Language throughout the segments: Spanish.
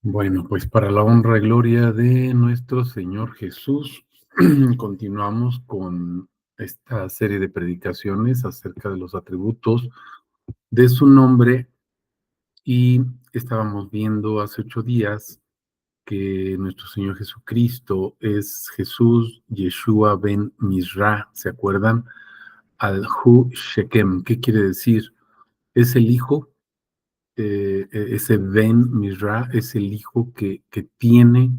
Bueno, pues para la honra y gloria de nuestro Señor Jesús, continuamos con esta serie de predicaciones acerca de los atributos de su nombre y estábamos viendo hace 8 días que nuestro Señor Jesucristo es Jesús Yeshua ben Misra, ¿se acuerdan? Al-Hu Shekem, ¿qué quiere decir? Es el hijo, ese ben Misra es el hijo que tiene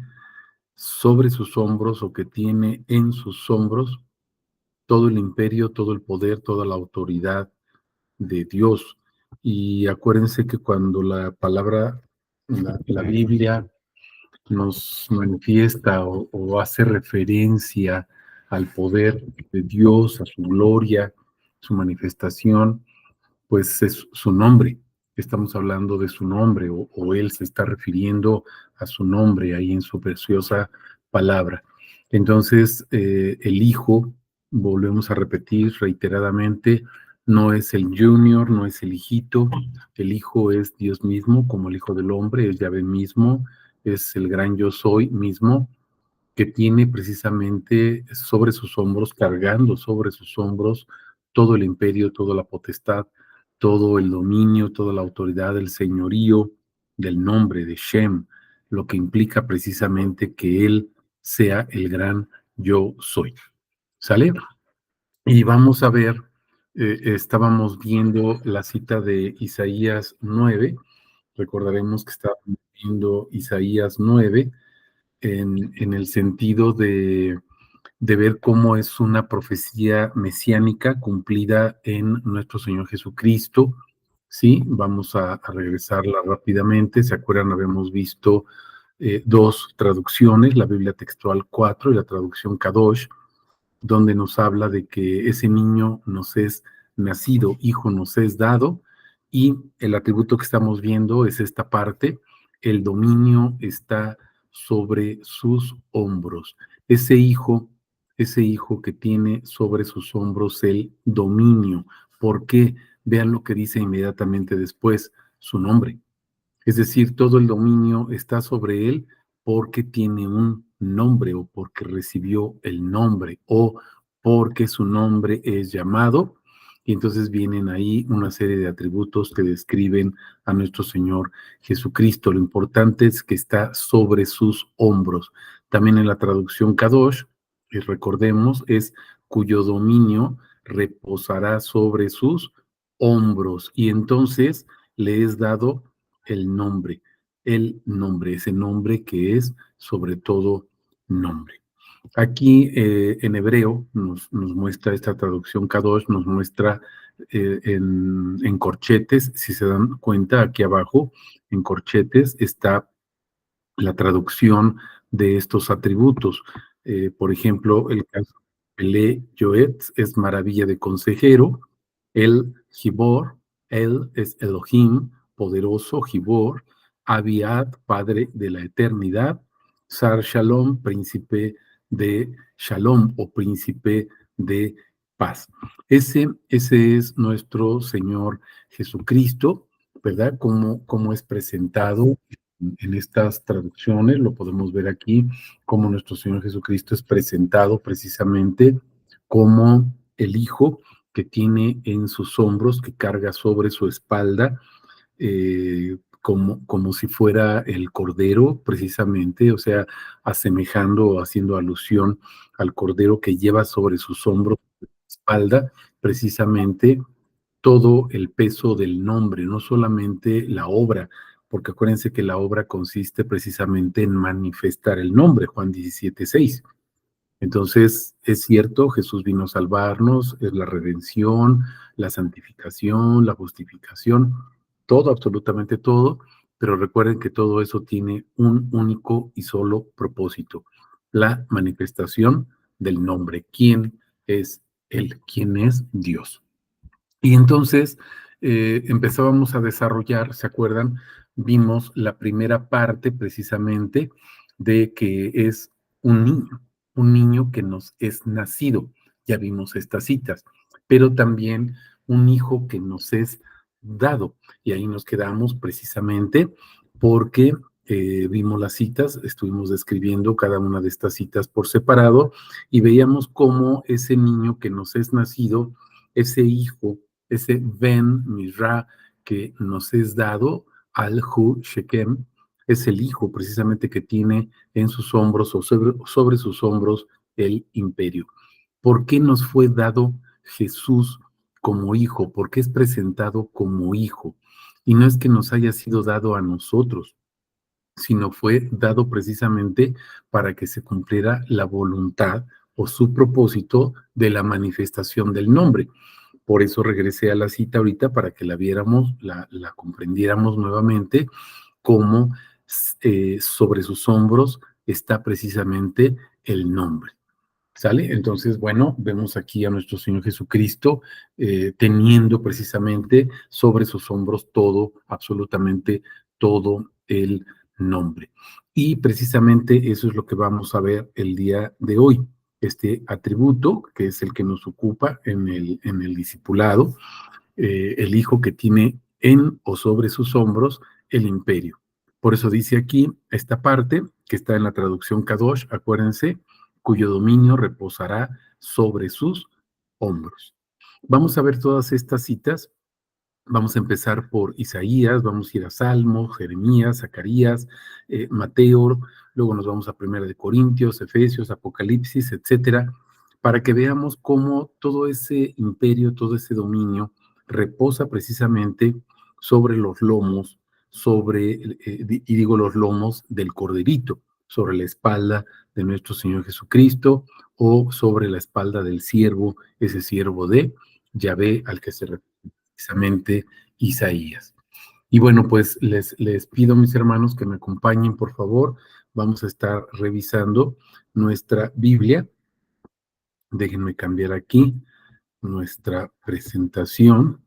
sobre sus hombros o que tiene en sus hombros todo el imperio, todo el poder, toda la autoridad de Dios. Y acuérdense que cuando la palabra, la Biblia nos manifiesta o hace referencia al poder de Dios, a su gloria, su manifestación, pues es su nombre. Estamos hablando de su nombre o él se está refiriendo a su nombre ahí en su preciosa palabra. Entonces, el hijo, volvemos a repetir reiteradamente, no es el junior, no es el hijo es Dios mismo, como el hijo del hombre, es Yahvé mismo, es el gran yo soy mismo, que tiene precisamente sobre sus hombros, cargando sobre sus hombros todo el imperio, toda la potestad, todo el dominio, toda la autoridad, el señorío del nombre de Shem, lo que implica precisamente que él sea el gran yo soy. ¿Sale? Y vamos a ver, estábamos viendo la cita de Isaías 9, recordaremos que estábamos viendo Isaías 9 en el sentido de ver cómo es una profecía mesiánica cumplida en nuestro Señor Jesucristo. Sí, vamos a regresarla rápidamente. ¿Se acuerdan? Habíamos visto dos traducciones, la Biblia textual 4 y la traducción Kadosh, donde nos habla de que ese niño nos es nacido, hijo nos es dado, y el atributo que estamos viendo es esta parte, el dominio está sobre sus hombros. Ese hijo, ese hijo que tiene sobre sus hombros el dominio. ¿Por qué? Vean lo que dice inmediatamente después, su nombre. Es decir, todo el dominio está sobre él porque tiene un nombre o porque recibió el nombre o porque su nombre es llamado. Y entonces vienen ahí una serie de atributos que describen a nuestro Señor Jesucristo. Lo importante es que está sobre sus hombros. También en la traducción Kadosh, y recordemos, es cuyo dominio reposará sobre sus hombros. Y entonces le es dado el nombre, ese nombre que es sobre todo nombre. Aquí en hebreo nos muestra esta traducción Kadosh, nos muestra en corchetes, si se dan cuenta, aquí abajo, en corchetes está la traducción de estos atributos. Por ejemplo, el caso Ele Yoetz es maravilla de consejero, el Gibor, él es Elohim, poderoso, Gibor, Abiad, padre de la eternidad, Sar Shalom, príncipe de Shalom o príncipe de paz. Ese es nuestro Señor Jesucristo, ¿verdad? Como es presentado en estas traducciones, lo podemos ver aquí, como nuestro Señor Jesucristo es presentado precisamente como el Hijo que tiene en sus hombros, que carga sobre su espalda, como si fuera el cordero, precisamente, o sea, asemejando o haciendo alusión al cordero que lleva sobre sus hombros, espalda, precisamente todo el peso del nombre, no solamente la obra, porque acuérdense que la obra consiste precisamente en manifestar el nombre, Juan 17:6. Entonces, es cierto, Jesús vino a salvarnos, es la redención, la santificación, la justificación, todo, absolutamente todo, pero recuerden que todo eso tiene un único y solo propósito, la manifestación del nombre. ¿Quién es Él? ¿Quién es Dios? Y entonces empezábamos a desarrollar, ¿se acuerdan? Vimos la primera parte precisamente de que es un niño que nos es nacido. Ya vimos estas citas, pero también un hijo que nos es dado. Y ahí nos quedamos precisamente porque vimos las citas, estuvimos describiendo cada una de estas citas por separado y veíamos cómo ese niño que nos es nacido, ese hijo, ese Ben Mirra que nos es dado, Al-Hu Shekem, es el hijo precisamente que tiene en sus hombros o sobre sus hombros el imperio. ¿Por qué nos fue dado Jesús como hijo? ¿Por qué es presentado como hijo? Y no es que nos haya sido dado a nosotros, sino fue dado precisamente para que se cumpliera la voluntad o su propósito de la manifestación del nombre. Por eso regresé a la cita ahorita para que la viéramos, la comprendiéramos nuevamente, cómo sobre sus hombros está precisamente el nombre. ¿Sale? Entonces, bueno, vemos aquí a nuestro Señor Jesucristo teniendo precisamente sobre sus hombros todo, absolutamente todo el nombre. Y precisamente eso es lo que vamos a ver el día de hoy. Este atributo, que es el que nos ocupa en el discipulado, el hijo que tiene en o sobre sus hombros el imperio. Por eso dice aquí esta parte que está en la traducción Kadosh, acuérdense, cuyo dominio reposará sobre sus hombros. Vamos a ver todas estas citas. Vamos a empezar por Isaías, vamos a ir a Salmos, Jeremías, Zacarías, Mateo, luego nos vamos a Primera de Corintios, Efesios, Apocalipsis, etcétera, para que veamos cómo todo ese imperio, todo ese dominio reposa precisamente sobre los lomos, y digo los lomos del corderito, sobre la espalda de nuestro Señor Jesucristo o sobre la espalda del siervo, ese siervo de Yahvé al que se refiere precisamente Isaías. Y bueno, pues les pido, mis hermanos, que me acompañen, por favor. Vamos a estar revisando nuestra Biblia. Déjenme cambiar aquí nuestra presentación,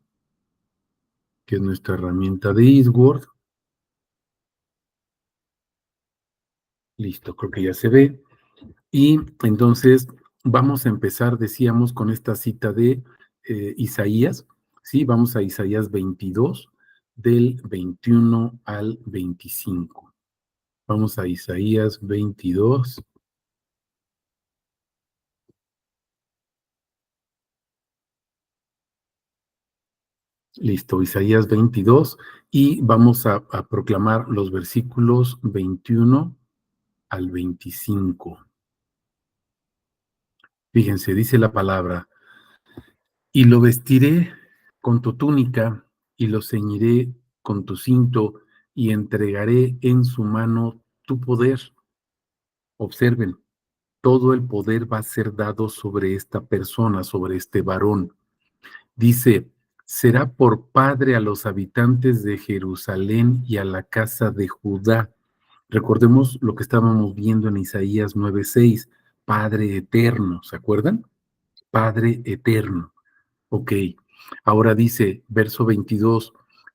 que es nuestra herramienta de Eastword. Listo, creo que ya se ve. Y entonces vamos a empezar, decíamos, con esta cita de Isaías, ¿sí? Vamos a Isaías 22, del 21 al 25. Vamos a Isaías 22. Listo, Isaías 22. Y vamos a proclamar los versículos 21 al 25. Fíjense, dice la palabra, y lo vestiré con tu túnica y lo ceñiré con tu cinto y entregaré en su mano tu poder. Observen, todo el poder va a ser dado sobre esta persona, sobre este varón. Dice, será por padre a los habitantes de Jerusalén y a la casa de Judá. Recordemos lo que estábamos viendo en Isaías 9:6, Padre eterno, ¿se acuerdan? Padre eterno. Ok, ahora dice, verso 22,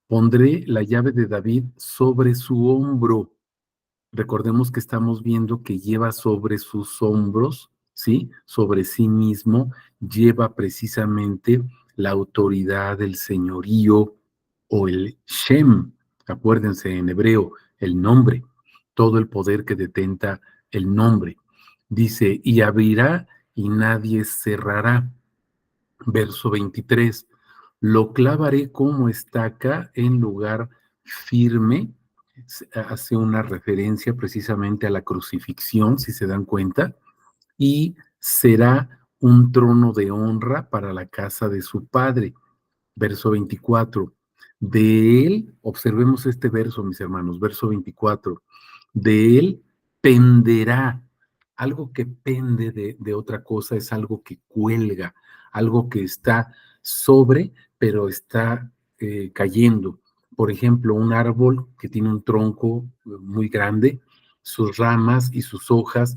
pondré la llave de David sobre su hombro. Recordemos que estamos viendo que lleva sobre sus hombros, ¿sí? Sobre sí mismo, lleva precisamente la autoridad del señorío o el Shem, acuérdense en hebreo, el nombre, todo el poder que detenta el nombre. Dice, y abrirá y nadie cerrará. Verso 23, lo clavaré como estaca en lugar firme. Hace una referencia precisamente a la crucifixión, si se dan cuenta, y será un trono de honra para la casa de su padre. Verso 24, de él, observemos este verso, mis hermanos, verso 24, de él penderá. Algo que pende de otra cosa es algo que cuelga, algo que está sobre, pero está cayendo. Por ejemplo, un árbol que tiene un tronco muy grande, sus ramas y sus hojas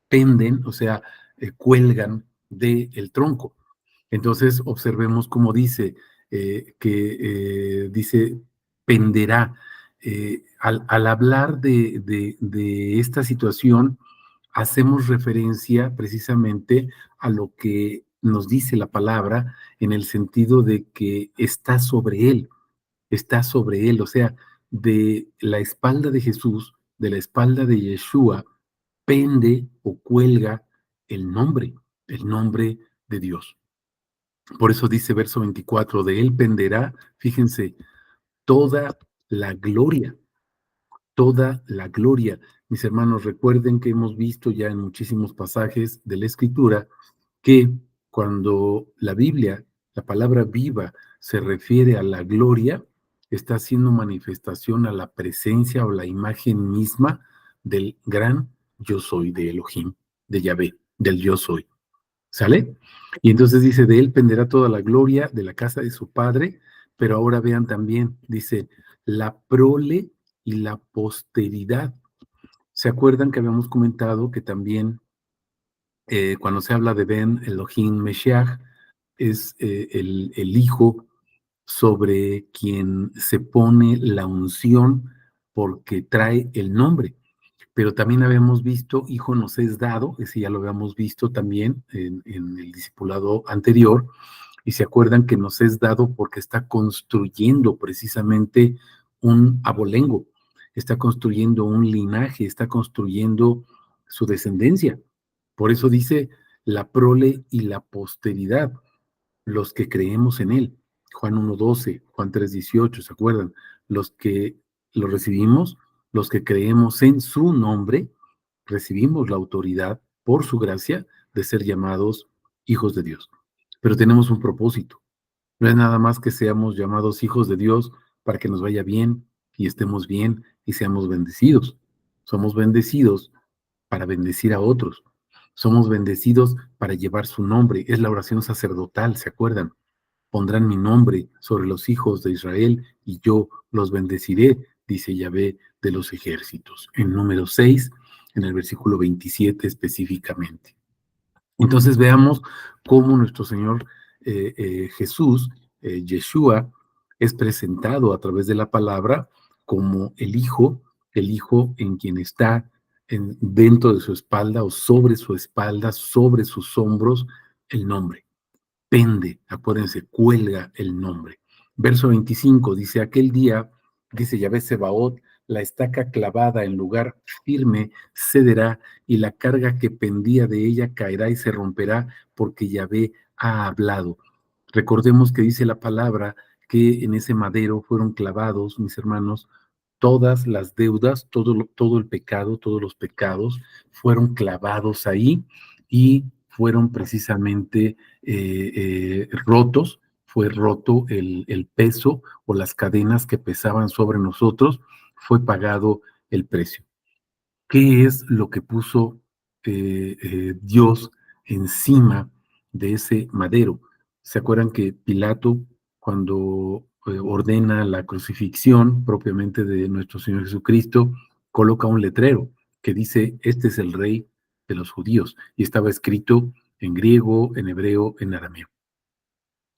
penden, o sea, cuelgan del tronco. Entonces, observemos cómo dice, dice, penderá. Al hablar de esta situación, hacemos referencia precisamente a lo que nos dice la palabra en el sentido de que está sobre él, o sea, de la espalda de Jesús, de la espalda de Yeshua pende o cuelga el nombre de Dios. Por eso dice verso 24, de él penderá, fíjense, toda la gloria, toda la gloria. Mis hermanos, recuerden que hemos visto ya en muchísimos pasajes de la Escritura que cuando la Biblia, la palabra viva, se refiere a la gloria, está haciendo manifestación a la presencia o la imagen misma del gran yo soy de Elohim, de Yahvé, del yo soy. ¿Sale? Y entonces dice, de él penderá toda la gloria de la casa de su padre, pero ahora vean también, dice, la prole y la posteridad. ¿Se acuerdan que habíamos comentado que también cuando se habla de Ben Elohim Meshiach, es el hijo sobre quien se pone la unción porque trae el nombre? Pero también habíamos visto, hijo nos es dado, ese ya lo habíamos visto también en el discipulado anterior, y se acuerdan que nos es dado porque está construyendo precisamente un abolengo, está construyendo un linaje, está construyendo su descendencia. Por eso dice la prole y la posteridad, los que creemos en él. Juan 1:12, Juan 3:18, ¿se acuerdan? Los que lo recibimos, los que creemos en su nombre, recibimos la autoridad por su gracia de ser llamados hijos de Dios. Pero tenemos un propósito. No es nada más que seamos llamados hijos de Dios para que nos vaya bien y estemos bien y seamos bendecidos. Somos bendecidos para bendecir a otros. Somos bendecidos para llevar su nombre. Es la oración sacerdotal, ¿se acuerdan? Pondrán mi nombre sobre los hijos de Israel y yo los bendeciré, dice Yahvé de los ejércitos. En número 6, en el versículo 27 específicamente. Entonces veamos cómo nuestro Señor Jesús, Yeshua, es presentado a través de la palabra como el Hijo en quien está dentro de su espalda o sobre sus hombros, el nombre. Pende, acuérdense, cuelga el nombre. Verso 25 dice, aquel día, dice Yahvé Sebaot, la estaca clavada en lugar firme cederá y la carga que pendía de ella caerá y se romperá porque Yahvé ha hablado. Recordemos que dice la palabra que en ese madero fueron clavados, mis hermanos, todas las deudas, todo el pecado, todos los pecados fueron clavados ahí y fueron precisamente rotos, fue roto el peso o las cadenas que pesaban sobre nosotros, fue pagado el precio. ¿Qué es lo que puso Dios encima de ese madero? ¿Se acuerdan que Pilato, cuando ordena la crucifixión propiamente de nuestro Señor Jesucristo, coloca un letrero que dice, este es el rey de los judíos? Y estaba escrito en griego, en hebreo, en arameo,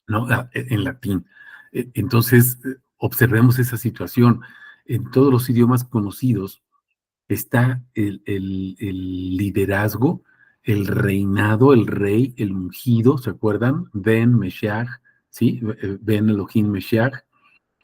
¿no? En latín. Entonces, observemos esa situación. En todos los idiomas conocidos, está el liderazgo, el reinado, el rey, el ungido, ¿se acuerdan? Ben Meshiach, ¿sí? Ben Elohim Meshiach,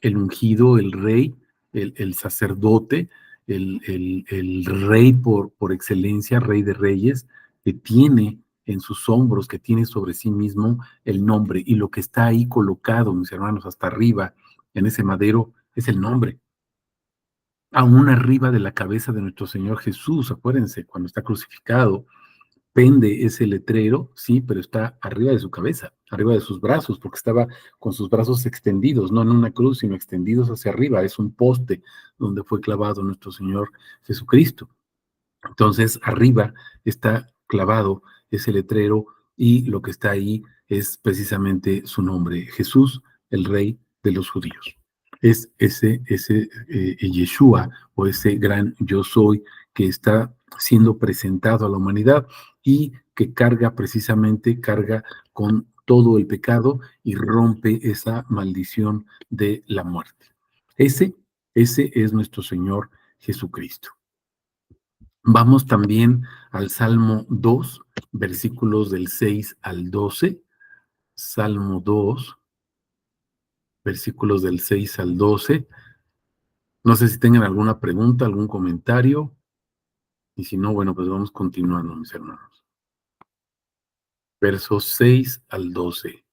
el ungido, el rey, el sacerdote, el rey por excelencia, rey de reyes, que tiene en sus hombros, que tiene sobre sí mismo el nombre. Y lo que está ahí colocado, mis hermanos, hasta arriba, en ese madero, es el nombre aún arriba de la cabeza de nuestro Señor Jesús. Acuérdense, cuando está crucificado, pende ese letrero, sí, pero está arriba de su cabeza, arriba de sus brazos, porque estaba con sus brazos extendidos, no en una cruz, sino extendidos hacia arriba. Es un poste donde fue clavado nuestro Señor Jesucristo. Entonces, arriba está clavado ese letrero y lo que está ahí es precisamente su nombre, Jesús, el Rey de los judíos. Es ese Yeshua o ese gran yo soy que está siendo presentado a la humanidad y que carga con todo el pecado y rompe esa maldición de la muerte. Ese es nuestro Señor Jesucristo. Vamos también al Salmo 2, versículos del 6 al 12. Salmo 2, versículos del 6 al 12. No sé si tengan alguna pregunta, algún comentario, y si no, bueno, pues vamos continuando, mis hermanos. Versos 6 al 12.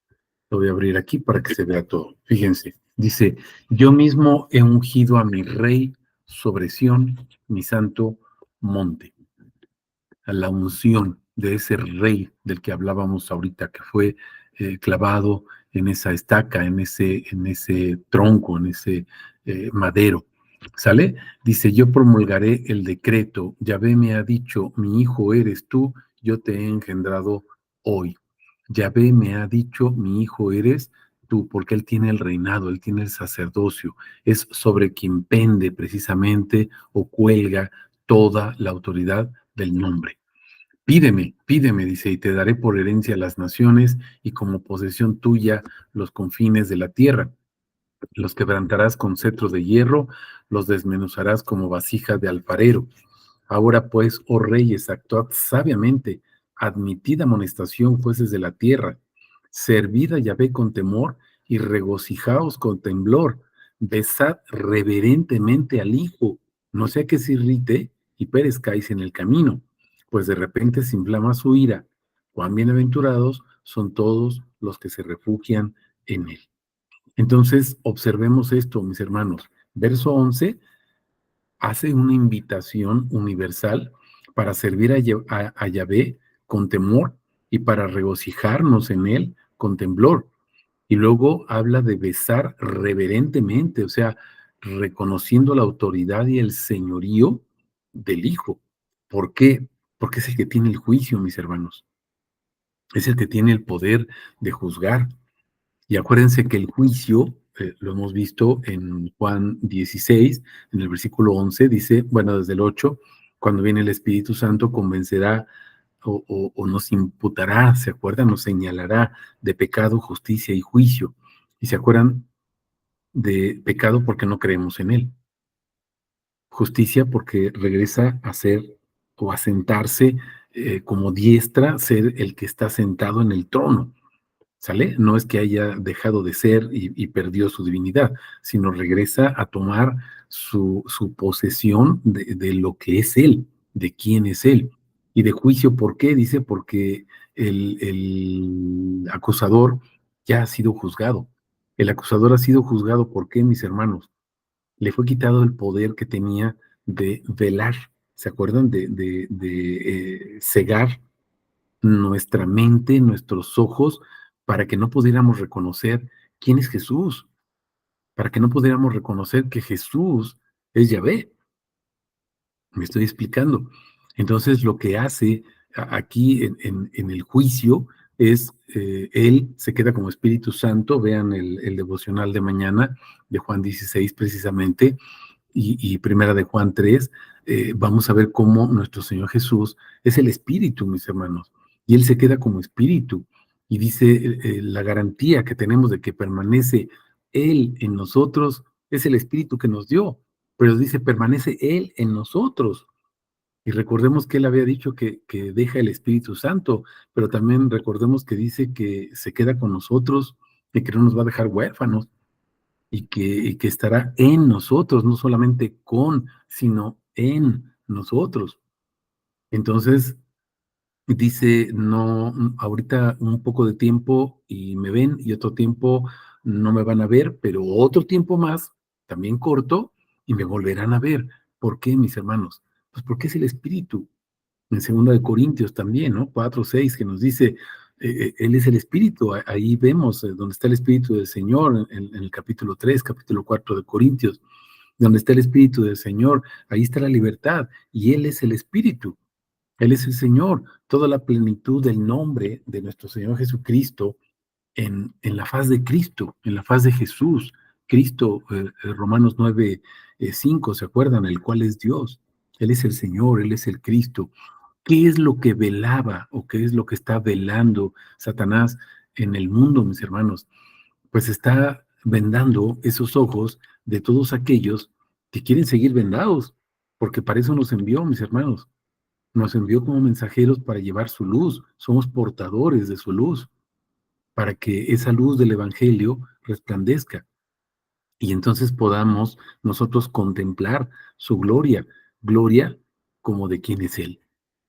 Lo voy a abrir aquí para que se vea todo. Fíjense, dice, yo mismo he ungido a mi rey sobre Sión, mi santo monte. A la unción de ese rey del que hablábamos ahorita, que fue clavado en esa estaca, en ese tronco, en ese madero. ¿Sale? Dice, yo promulgaré el decreto, Yahvé me ha dicho, mi hijo eres tú, yo te he engendrado hoy. Yahvé me ha dicho, mi hijo eres tú, porque él tiene el reinado, él tiene el sacerdocio, es sobre quien pende precisamente o cuelga toda la autoridad del nombre. Pídeme, pídeme, dice, y te daré por herencia las naciones y como posesión tuya los confines de la tierra. Los quebrantarás con cetro de hierro, los desmenuzarás como vasija de alfarero. Ahora pues, oh reyes, actuad sabiamente, admitid amonestación, jueces de la tierra, servid a Yahvé con temor y regocijaos con temblor, besad reverentemente al Hijo, no sea que se irrite y perezcáis en el camino, pues de repente se inflama su ira. Cuán bienaventurados son todos los que se refugian en él. Entonces, observemos esto, mis hermanos. Verso 11 hace una invitación universal para servir a Yahvé con temor y para regocijarnos en él con temblor. Y luego habla de besar reverentemente, o sea, reconociendo la autoridad y el señorío del Hijo. ¿Por qué? Porque es el que tiene el juicio, mis hermanos. Es el que tiene el poder de juzgar. Y acuérdense que el juicio, lo hemos visto en Juan 16, en el versículo 11, dice, bueno, desde el 8, cuando viene el Espíritu Santo, convencerá o nos imputará, ¿se acuerdan? Nos señalará de pecado, justicia y juicio. Y se acuerdan de pecado porque no creemos en Él. Justicia porque regresa a ser o a sentarse como diestra, ser el que está sentado en el trono. ¿Sale? No es que haya dejado de ser y perdió su divinidad, sino regresa a tomar su posesión de lo que es Él, de quién es Él. Y de juicio, ¿por qué? Dice, porque el acusador ya ha sido juzgado. El acusador ha sido juzgado, ¿por qué, mis hermanos? Le fue quitado el poder que tenía de velar, ¿se acuerdan? De cegar nuestra mente, nuestros ojos, para que no pudiéramos reconocer quién es Jesús, para que no pudiéramos reconocer que Jesús es Yahvé. Me estoy explicando. Entonces, lo que hace aquí en el juicio es, él se queda como Espíritu Santo, vean el devocional de mañana de Juan 16 precisamente, y Primera de Juan 3, vamos a ver cómo nuestro Señor Jesús es el Espíritu, mis hermanos, y Él se queda como Espíritu, y dice la garantía que tenemos de que permanece Él en nosotros, es el Espíritu que nos dio, pero dice, permanece Él en nosotros. Y recordemos que Él había dicho que deja el Espíritu Santo, pero también recordemos que dice que se queda con nosotros y que no nos va a dejar huérfanos y que estará en nosotros, no solamente con, sino en nosotros. Entonces, dice, no, ahorita un poco de tiempo y me ven y otro tiempo no me van a ver, pero otro tiempo más, también corto, y me volverán a ver. ¿Por qué, mis hermanos? Pues porque es el Espíritu. En segunda de Corintios también, ¿no? 4:6, que nos dice, Él es el Espíritu. Ahí vemos donde está el Espíritu del Señor, en el capítulo 3, capítulo 4 de Corintios, donde está el Espíritu del Señor, ahí está la libertad, y Él es el Espíritu. Él es el Señor, toda la plenitud del nombre de nuestro Señor Jesucristo en la faz de Cristo, en la faz de Jesús. Cristo, Romanos 9, 5, ¿se acuerdan? El cual es Dios. Él es el Señor, Él es el Cristo. ¿Qué es lo que velaba o qué es lo que está velando Satanás en el mundo, mis hermanos? Pues está vendando esos ojos de todos aquellos que quieren seguir vendados, porque para eso nos envió, mis hermanos. Nos envió como mensajeros para llevar su luz. Somos portadores de su luz, para que esa luz del Evangelio resplandezca. y entonces podamos nosotros contemplar su gloria, gloria como de quién es Él,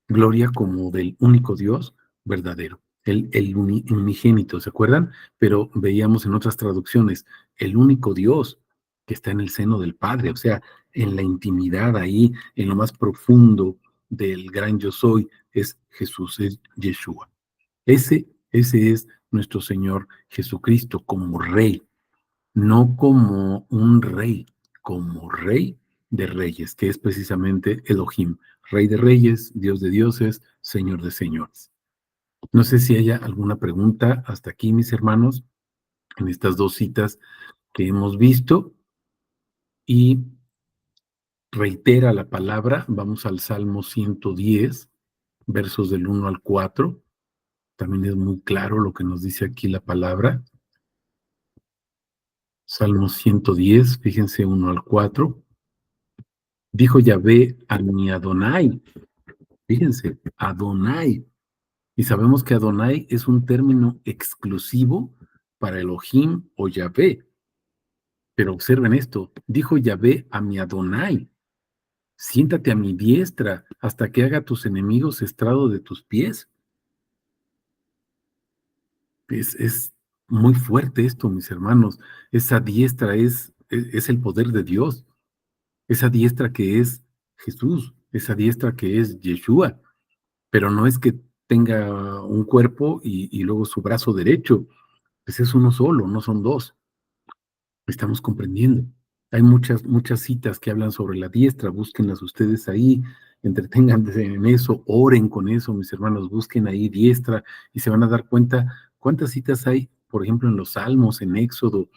gloria como del único Dios verdadero, el unigénito, ¿se acuerdan? Pero veíamos en otras traducciones, el único Dios que está en el seno del Padre, o sea, en la intimidad ahí, en lo más profundo del gran yo soy, es Jesús, es Yeshua. Ese es nuestro Señor Jesucristo como Rey, no como un rey, como Rey de Reyes, que es precisamente Elohim, Rey de Reyes, Dios de dioses, Señor de señores. No sé si haya alguna pregunta hasta aquí, mis hermanos, en estas dos citas que hemos visto, y reitera la palabra. Vamos al Salmo 110, versos del 1 al 4. También es muy claro lo que nos dice aquí la palabra. Salmo 110, fíjense 1 al 4. Dijo Yahvé a mi Adonai, fíjense, Adonai. Y sabemos que Adonai es un término exclusivo para Elohim o Yahvé. Pero observen esto, dijo Yahvé a mi Adonai, siéntate a mi diestra hasta que haga tus enemigos estrado de tus pies. Es muy fuerte esto, mis hermanos. Esa diestra es el poder de Dios. Esa diestra que es Jesús, esa diestra que es Yeshua, pero no es que tenga un cuerpo y luego su brazo derecho, pues es uno solo, no son dos. Estamos comprendiendo. Hay muchas citas que hablan sobre la diestra, búsquenlas ustedes ahí, entreténganse en eso, oren con eso, mis hermanos, busquen ahí diestra y se van a dar cuenta cuántas citas hay, por ejemplo, en los Salmos, en Éxodo,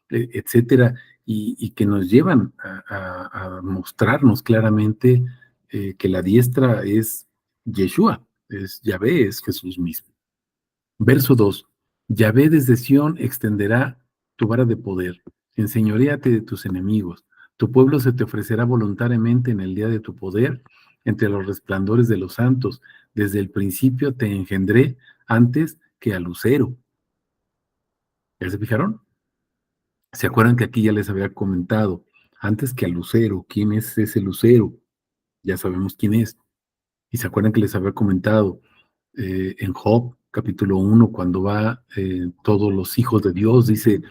etcétera, y que nos llevan a mostrarnos claramente que la diestra es Yeshua, es Yahvé, es Jesús mismo. Verso 2. Yahvé desde Sión extenderá tu vara de poder, enseñoréate de tus enemigos. Tu pueblo se te ofrecerá voluntariamente en el día de tu poder, entre los resplandores de los santos. Desde el principio te engendré antes que a lucero. ¿Ya se fijaron? ¿Se acuerdan que aquí ya les había comentado? Antes que a lucero, ¿quién es ese lucero? Ya sabemos quién es. Y se acuerdan que les había comentado en Job, capítulo 1, cuando va todos los hijos de Dios, dice,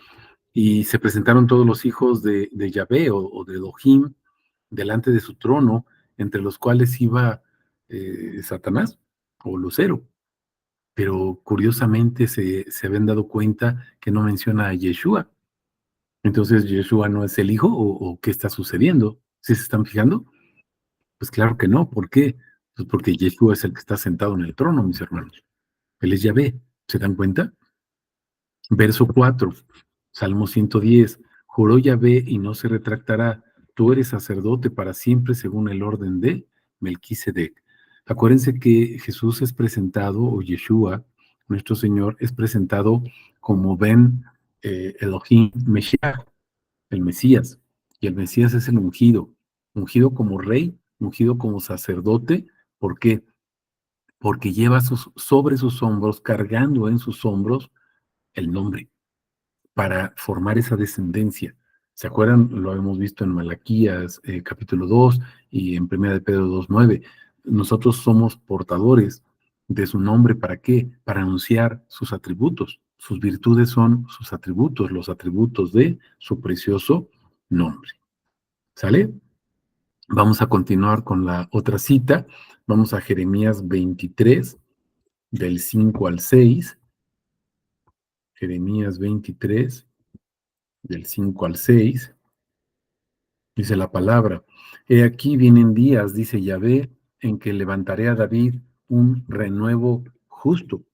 y se presentaron todos los hijos de Yahvé o de Elohim delante de su trono, entre los cuales iba Satanás o Lucero. Pero curiosamente se habían dado cuenta que no menciona a Yeshua. Entonces, ¿Yeshua no es el hijo o qué está sucediendo? ¿Sí se están fijando? Pues claro que no. ¿Por qué? Pues porque Yeshua es el que está sentado en el trono, mis hermanos. Él es Yahvé. ¿Se dan cuenta? Verso 4, Salmo 110. Juró Yahvé y no se retractará. Tú eres sacerdote para siempre según el orden de Melquisedec. Acuérdense que Jesús es presentado, o Yeshua, nuestro Señor, es presentado como Ben Elohim Meshiach, el Mesías. Y el Mesías es el ungido, ungido como rey, ungido como sacerdote. ¿Por qué? Porque lleva sobre sus hombros, cargando en sus hombros el nombre para formar esa descendencia. ¿Se acuerdan? Lo hemos visto en Malaquías capítulo 2 y en Primera de Pedro 2:9. Nosotros somos portadores de su nombre. ¿Para qué? Para anunciar sus atributos. Sus virtudes son sus atributos, los atributos de su precioso nombre. ¿Sale? Vamos a continuar con la otra cita. Vamos a Jeremías 23, del 5 al 6. Jeremías 23, del 5 al 6. Dice la palabra, he aquí vienen días, dice Yahvé, en que levantaré a David un renuevo justo,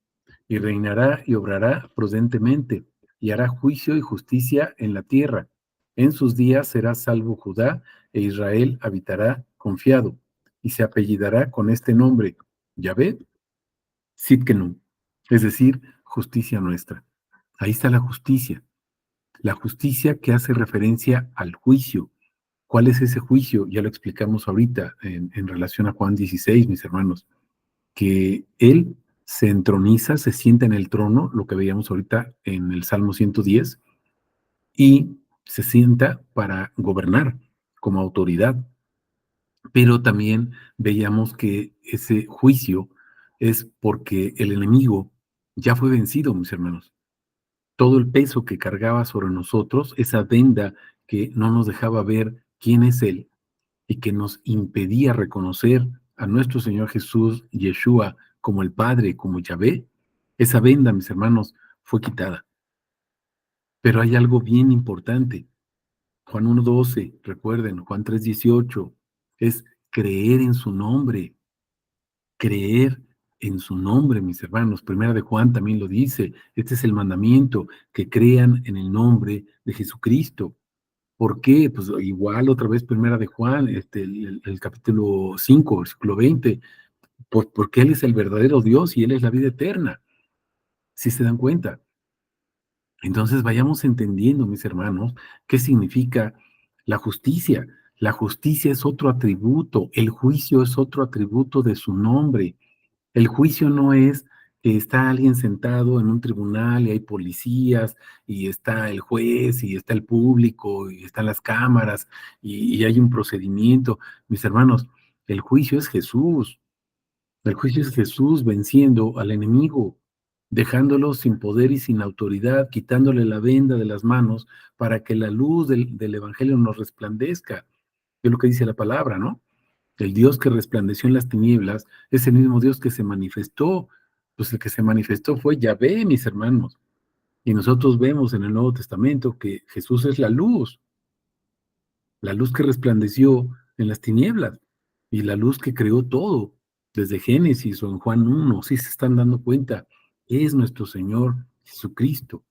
y reinará y obrará prudentemente, y hará juicio y justicia en la tierra. En sus días será salvo Judá, e Israel habitará confiado, y se apellidará con este nombre, Yahvé Sidkenu, es decir, justicia nuestra. Ahí está la justicia que hace referencia al juicio. ¿Cuál es ese juicio? Ya lo explicamos ahorita en relación a Juan 16, mis hermanos, que Él se entroniza, se sienta en el trono, lo que veíamos ahorita en el Salmo 110, y se sienta para gobernar como autoridad, pero también veíamos que ese juicio es porque el enemigo ya fue vencido, mis hermanos. Todo el peso que cargaba sobre nosotros, esa venda que no nos dejaba ver quién es Él y que nos impedía reconocer a nuestro Señor Jesús, Yeshua, como el Padre, como Yahvé, esa venda, mis hermanos, fue quitada. Pero hay algo bien importante. Juan 1:12, recuerden, Juan 3:18, es creer en su nombre, creer en su nombre, mis hermanos. Primera de Juan también lo dice, este es el mandamiento, que crean en el nombre de Jesucristo. ¿Por qué? Pues igual otra vez Primera de Juan, el capítulo 5, versículo 20, pues porque Él es el verdadero Dios y Él es la vida eterna, si se dan cuenta. Entonces vayamos entendiendo, mis hermanos, qué significa la justicia. La justicia es otro atributo, el juicio es otro atributo de su nombre. El juicio no es que está alguien sentado en un tribunal y hay policías y está el juez y está el público y están las cámaras y hay un procedimiento. Mis hermanos, el juicio es Jesús. El juicio es Jesús venciendo al enemigo, dejándolo sin poder y sin autoridad, quitándole la venda de las manos para que la luz del Evangelio nos resplandezca. Es lo que dice la palabra, ¿no? El Dios que resplandeció en las tinieblas es el mismo Dios que se manifestó. Pues el que se manifestó fue Yahvé, mis hermanos. Y nosotros vemos en el Nuevo Testamento que Jesús es la luz que resplandeció en las tinieblas y la luz que creó todo, desde Génesis o en Juan 1, si se están dando cuenta, es nuestro Señor Jesucristo.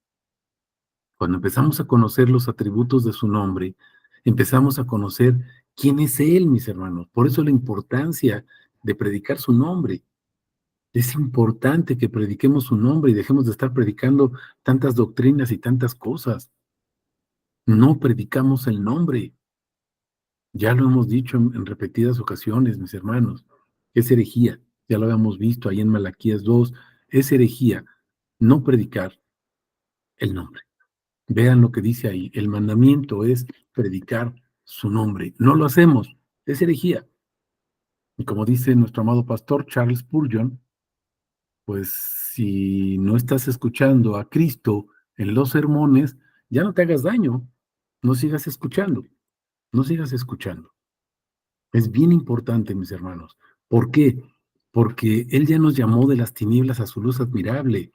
Cuando empezamos a conocer los atributos de su nombre, empezamos a conocer quién es Él, mis hermanos. Por eso la importancia de predicar su nombre. Es importante que prediquemos su nombre y dejemos de estar predicando tantas doctrinas y tantas cosas. No predicamos el nombre. Ya lo hemos dicho en repetidas ocasiones, mis hermanos. Es herejía. Ya lo habíamos visto ahí en Malaquías 2. Es herejía no predicar el nombre. Vean lo que dice ahí. El mandamiento es predicar su nombre. No lo hacemos. Es herejía. Y como dice nuestro amado pastor Charles Spurgeon, pues si no estás escuchando a Cristo en los sermones, ya no te hagas daño. No sigas escuchando. No sigas escuchando. Es bien importante, mis hermanos. ¿Por qué? Porque Él ya nos llamó de las tinieblas a su luz admirable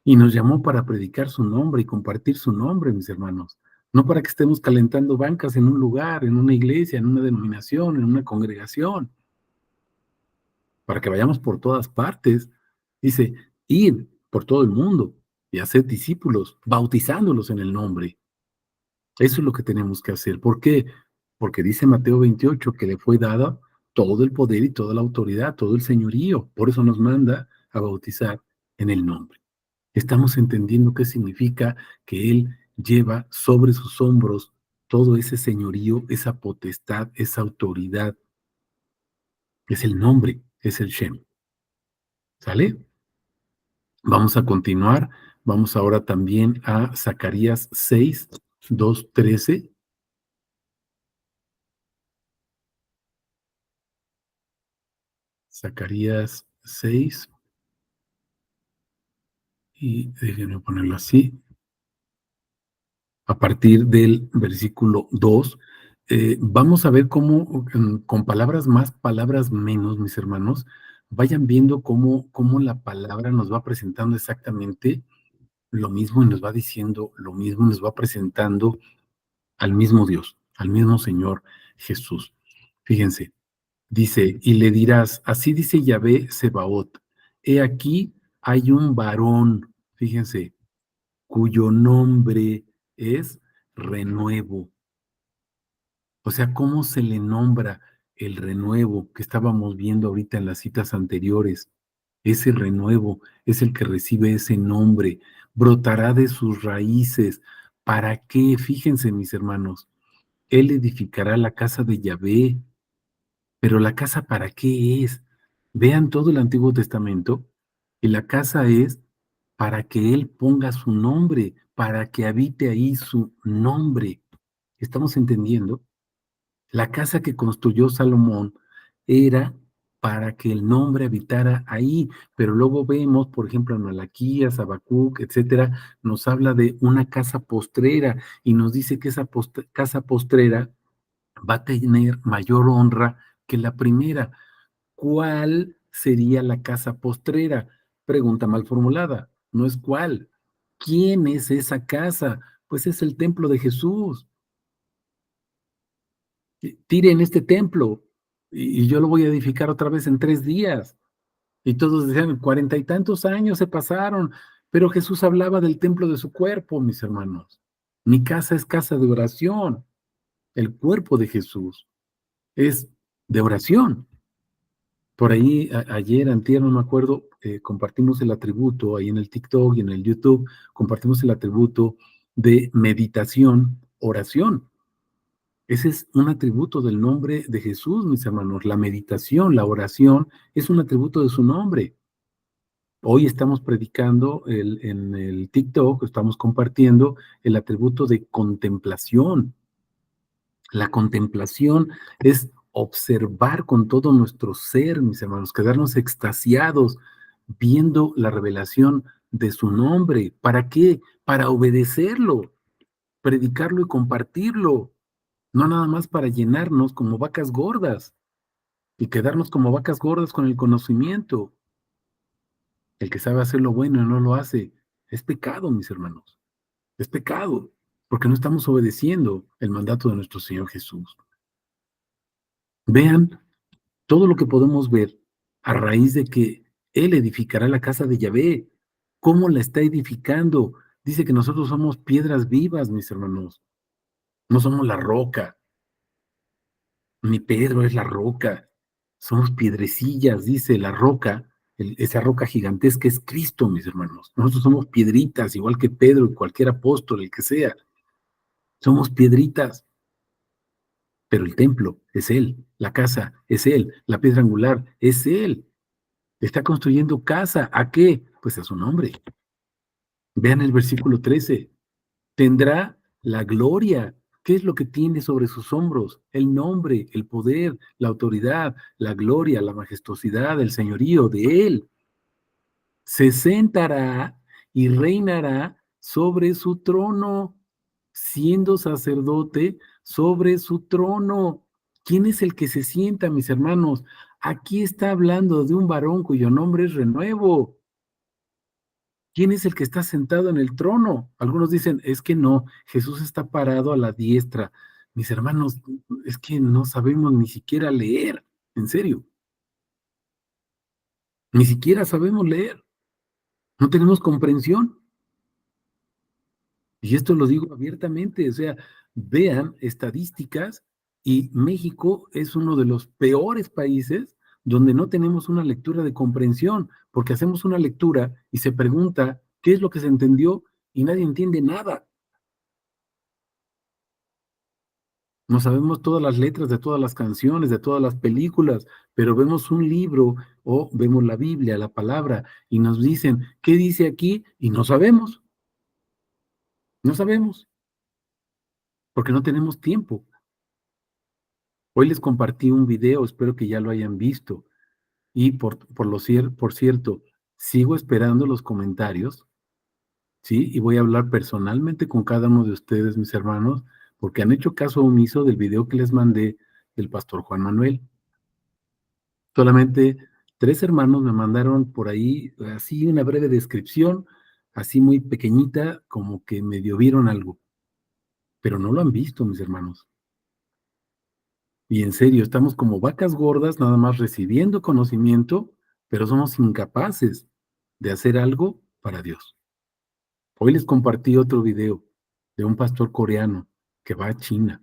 y nos llamó para predicar su nombre y compartir su nombre, mis hermanos. No para que estemos calentando bancas en un lugar, en una iglesia, en una denominación, en una congregación, para que vayamos por todas partes. Dice, id por todo el mundo y haced discípulos, bautizándolos en el nombre. Eso es lo que tenemos que hacer. ¿Por qué? Porque dice Mateo 28 que le fue dada todo el poder y toda la autoridad, todo el señorío. Por eso nos manda a bautizar en el nombre. Estamos entendiendo qué significa que Él lleva sobre sus hombros todo ese señorío, esa potestad, esa autoridad. Es el nombre, es el Shem. ¿Sale? Vamos a continuar. Vamos ahora también a Zacarías 6, 2, 13. Zacarías 6, y déjenme ponerlo así, a partir del versículo 2, vamos a ver cómo, con palabras más, palabras menos, mis hermanos, vayan viendo cómo la palabra nos va presentando exactamente lo mismo y nos va diciendo lo mismo, nos va presentando al mismo Dios, al mismo Señor Jesús. Fíjense, dice, y le dirás, así dice Yahvé Sebaot, he aquí hay un varón, fíjense, cuyo nombre es renuevo. O sea, ¿cómo se le nombra el renuevo que estábamos viendo ahorita en las citas anteriores? Ese renuevo es el que recibe ese nombre, brotará de sus raíces. ¿Para qué? Fíjense, mis hermanos, él edificará la casa de Yahvé, pero ¿la casa para qué es? Vean todo el Antiguo Testamento y la casa es para que Él ponga su nombre, para que habite ahí su nombre. ¿Estamos entendiendo? La casa que construyó Salomón era para que el nombre habitara ahí, pero luego vemos, por ejemplo, en Malaquías, Habacuc, etcétera, nos habla de una casa postrera y nos dice que esa casa postrera va a tener mayor honra que la primera. ¿Cuál sería la casa postrera? Pregunta mal formulada. No es cuál. ¿Quién es esa casa? Pues es el templo de Jesús. Tiren este templo y yo lo voy a edificar otra vez en 3 días. Y todos decían, 40 y tantos años se pasaron, pero Jesús hablaba del templo de su cuerpo, mis hermanos. Mi casa es casa de oración. El cuerpo de Jesús es de oración. Por ahí, ayer, antier, no me acuerdo, compartimos el atributo ahí en el TikTok y en el YouTube, compartimos el atributo de meditación, oración. Ese es un atributo del nombre de Jesús, mis hermanos. La meditación, la oración, es un atributo de su nombre. Hoy estamos predicando en el TikTok, estamos compartiendo el atributo de contemplación. La contemplación es observar con todo nuestro ser, mis hermanos, quedarnos extasiados viendo la revelación de su nombre. ¿Para qué? Para obedecerlo, predicarlo y compartirlo. No nada más para llenarnos como vacas gordas y quedarnos como vacas gordas con el conocimiento. El que sabe hacer lo bueno y no lo hace, es pecado, mis hermanos. Es pecado, porque no estamos obedeciendo el mandato de nuestro Señor Jesús. Vean todo lo que podemos ver a raíz de que Él edificará la casa de Yahvé. ¿Cómo la está edificando? Dice que nosotros somos piedras vivas, mis hermanos. No somos la roca. Ni Pedro es la roca. Somos piedrecillas, dice la roca. Esa roca gigantesca es Cristo, mis hermanos. Nosotros somos piedritas, igual que Pedro y cualquier apóstol, el que sea. Somos piedritas, pero el templo es Él, la casa es Él, la piedra angular es Él. Está construyendo casa. ¿A qué? Pues a su nombre. Vean el versículo 13. Tendrá la gloria. ¿Qué es lo que tiene sobre sus hombros? El nombre, el poder, la autoridad, la gloria, la majestuosidad, el señorío de Él. Se sentará y reinará sobre su trono, siendo sacerdote sobre su trono. ¿Quién es el que se sienta, mis hermanos? Aquí está hablando de un varón cuyo nombre es Renuevo. ¿Quién es el que está sentado en el trono? Algunos dicen, es que no, Jesús está parado a la diestra. Mis hermanos, es que no sabemos ni siquiera leer, en serio, ni siquiera sabemos leer, no tenemos comprensión. Y esto lo digo abiertamente, o sea, vean estadísticas y México es uno de los peores países donde no tenemos una lectura de comprensión, porque hacemos una lectura y se pregunta qué es lo que se entendió y nadie entiende nada. No sabemos todas las letras de todas las canciones, de todas las películas, pero vemos un libro o vemos la Biblia, la palabra, y nos dicen, ¿qué dice aquí? Y no sabemos, no sabemos, porque no tenemos tiempo. Hoy les compartí un video, espero que ya lo hayan visto. Y por cierto, sigo esperando los comentarios, ¿sí? Y voy a hablar personalmente con cada uno de ustedes, mis hermanos, porque han hecho caso omiso del video que les mandé del pastor Juan Manuel. Solamente 3 hermanos me mandaron por ahí así una breve descripción, así muy pequeñita, como que medio vieron algo, pero no lo han visto, mis hermanos. Y en serio, estamos como vacas gordas, nada más recibiendo conocimiento, pero somos incapaces de hacer algo para Dios. Hoy les compartí otro video de un pastor coreano que va a China.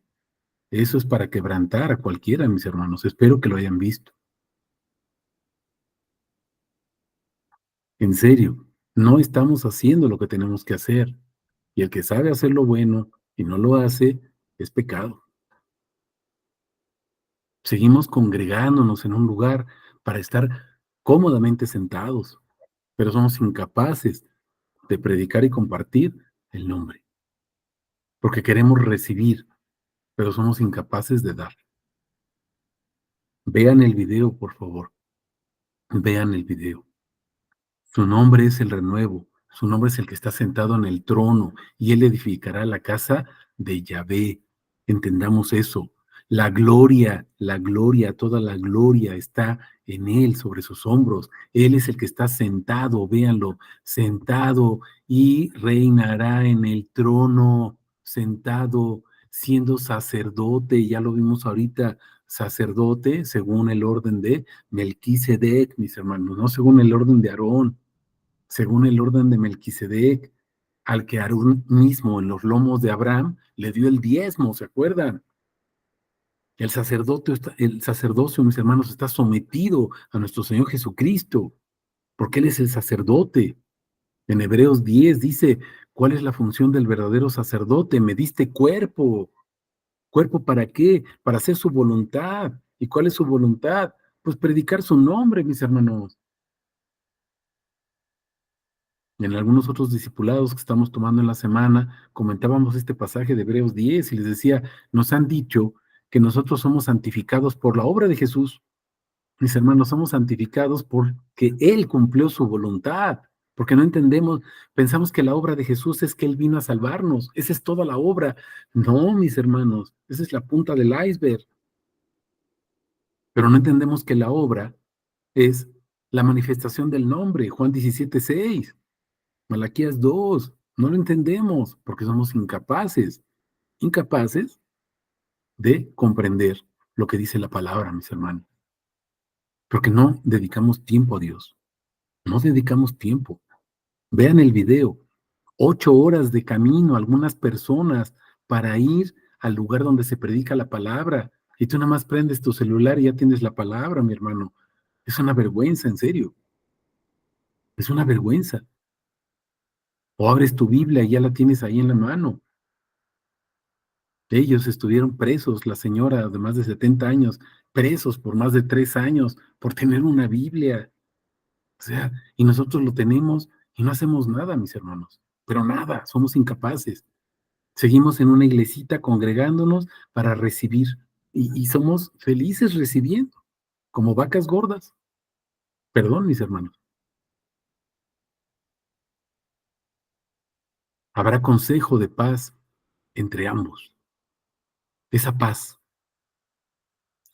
Eso es para quebrantar a cualquiera, mis hermanos. Espero que lo hayan visto. En serio, no estamos haciendo lo que tenemos que hacer. Y el que sabe hacer lo bueno y no lo hace, es pecado. Seguimos congregándonos en un lugar para estar cómodamente sentados, pero somos incapaces de predicar y compartir el nombre, porque queremos recibir. pero somos incapaces de dar. Vean el video, por favor, vean el video. Su nombre es el renuevo, su nombre es el que está sentado en el trono, y él edificará la casa de Yahvé. Entendamos eso. La gloria, toda la gloria está en él, sobre sus hombros. Él es el que está sentado, véanlo, sentado y reinará en el trono, sentado, siendo sacerdote, ya lo vimos ahorita, sacerdote según el orden de Melquisedec, mis hermanos, no según el orden de Aarón, según el orden de Melquisedec, al que Aarón mismo en los lomos de Abraham le dio el diezmo, ¿se acuerdan? El sacerdocio, mis hermanos, está sometido a nuestro Señor Jesucristo, porque Él es el sacerdote. En Hebreos 10 dice, ¿cuál es la función del verdadero sacerdote? Me diste cuerpo. ¿Cuerpo para qué? Para hacer su voluntad. ¿Y cuál es su voluntad? Pues predicar su nombre, mis hermanos. En algunos otros discipulados que estamos tomando en la semana, comentábamos este pasaje de Hebreos 10 y les decía, nos han dicho que nosotros somos santificados por la obra de Jesús. Mis hermanos, somos santificados porque Él cumplió su voluntad, porque no entendemos, pensamos que la obra de Jesús es que Él vino a salvarnos, esa es toda la obra. No, mis hermanos, esa es la punta del iceberg, pero no entendemos que la obra es la manifestación del nombre, Juan 17:6. Malaquías 2, no lo entendemos porque somos incapaces de comprender lo que dice la palabra, mis hermanos, porque no dedicamos tiempo a Dios, no dedicamos tiempo. Vean el video, 8 horas de camino algunas personas para ir al lugar donde se predica la palabra, y tú nada más prendes tu celular y ya tienes la palabra, mi hermano. Es una vergüenza, en serio, es una vergüenza. O abres tu Biblia y ya la tienes ahí en la mano. Ellos estuvieron presos, la señora de más de 70 años, presos por más de 3 años por tener una Biblia. O sea, y nosotros lo tenemos y no hacemos nada, mis hermanos. Pero nada, somos incapaces. Seguimos en una iglesita congregándonos para recibir y somos felices recibiendo, como vacas gordas. Perdón, mis hermanos. Habrá consejo de paz entre ambos. Esa paz,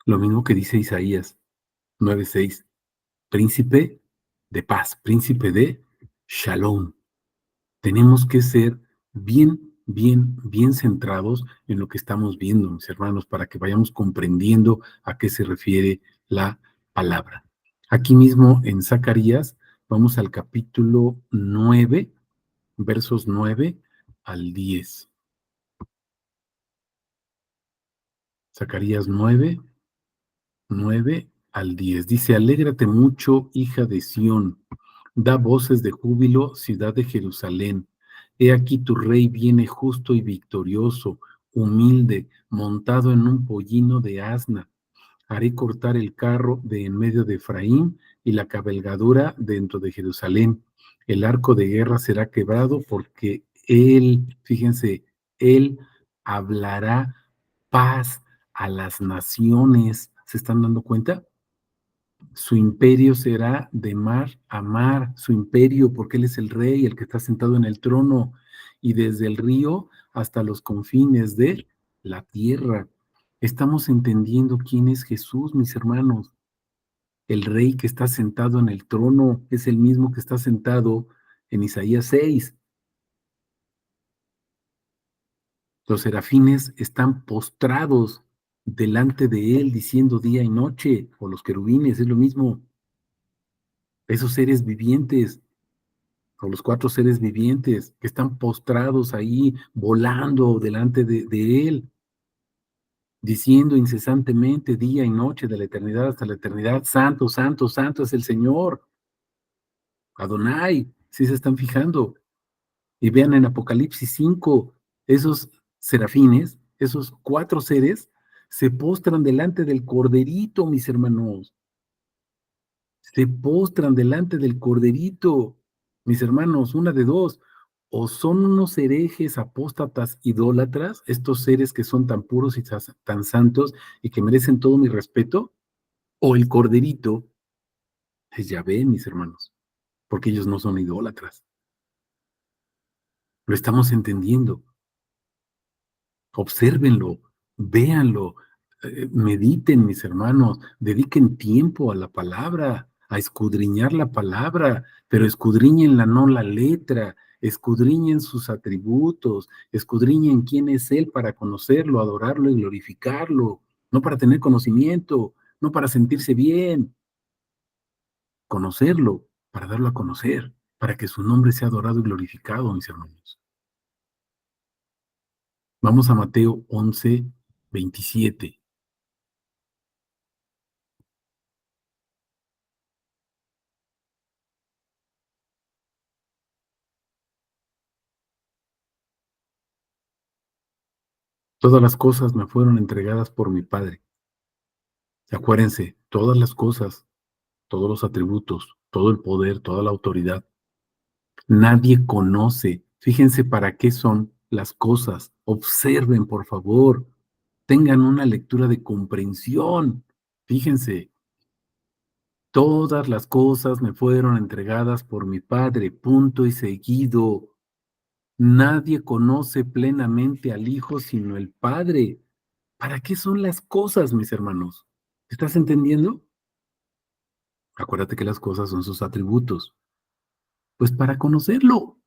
lo mismo que dice Isaías 9:6. Príncipe de paz, príncipe de Shalom. Tenemos que ser bien centrados en lo que estamos viendo, mis hermanos, para que vayamos comprendiendo a qué se refiere la palabra. Aquí mismo en Zacarías, vamos al capítulo 9, versos 9 al 10. Zacarías 9 al 10. Dice, alégrate mucho, hija de Sión, da voces de júbilo, ciudad de Jerusalén. He aquí tu rey viene justo y victorioso, humilde, montado en un pollino de asna. Haré cortar el carro de en medio de Efraín y la cabalgadura dentro de Jerusalén. El arco de guerra será quebrado porque él, fíjense, él hablará paz a las naciones. ¿Se están dando cuenta? Su imperio será de mar a mar, su imperio, porque Él es el rey, el que está sentado en el trono, y desde el río hasta los confines de la tierra. Estamos entendiendo quién es Jesús, mis hermanos. El rey que está sentado en el trono es el mismo que está sentado en Isaías 6. Los serafines están postrados delante de Él, diciendo día y noche, o los querubines, es lo mismo. Esos seres vivientes, o los 4 seres vivientes que están postrados ahí, volando delante de Él, diciendo incesantemente día y noche, de la eternidad hasta la eternidad, santo, santo, santo es el Señor, Adonai, si se están fijando. Y vean en Apocalipsis 5, esos serafines, esos 4 seres, se postran delante del corderito, mis hermanos. Se postran delante del corderito, mis hermanos, una de dos. o son unos herejes, apóstatas, idólatras, estos seres que son tan puros y tan santos y que merecen todo mi respeto, o el corderito es Yahvé, mis hermanos, porque ellos no son idólatras. Lo estamos entendiendo. Obsérvenlo, véanlo, mediten, mis hermanos, dediquen tiempo a la palabra, a escudriñar la palabra, pero escudriñenla, no la letra, escudriñen sus atributos, escudriñen quién es Él para conocerlo, adorarlo y glorificarlo, no para tener conocimiento, no para sentirse bien, conocerlo, para darlo a conocer, para que su nombre sea adorado y glorificado, mis hermanos. Vamos a Mateo 11:27. Todas las cosas me fueron entregadas por mi Padre. Acuérdense, todas las cosas, todos los atributos, todo el poder, toda la autoridad. Nadie conoce. Fíjense para qué son las cosas. Observen, por favor. Tengan una lectura de comprensión. Fíjense, todas las cosas me fueron entregadas por mi Padre. Punto y seguido. Nadie conoce plenamente al Hijo sino el Padre. ¿Para qué son las cosas, mis hermanos? ¿Estás entendiendo? Acuérdate que las cosas son sus atributos. Pues para conocerlo,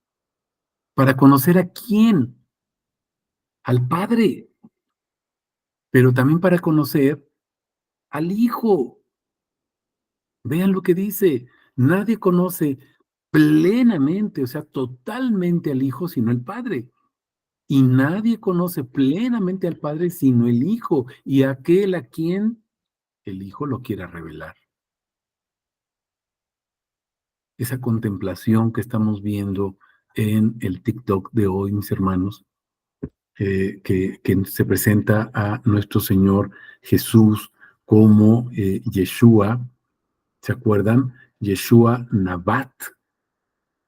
para conocer a quién, al Padre, pero también para conocer al Hijo. Vean lo que dice. Nadie conoce plenamente, o sea, totalmente al Hijo sino el Padre. Y nadie conoce plenamente al Padre sino el Hijo y aquel a quien el Hijo lo quiera revelar. Esa contemplación que estamos viendo en el TikTok de hoy, mis hermanos, que se presenta a nuestro Señor Jesús como Yeshua, ¿se acuerdan? Yeshua Nabat,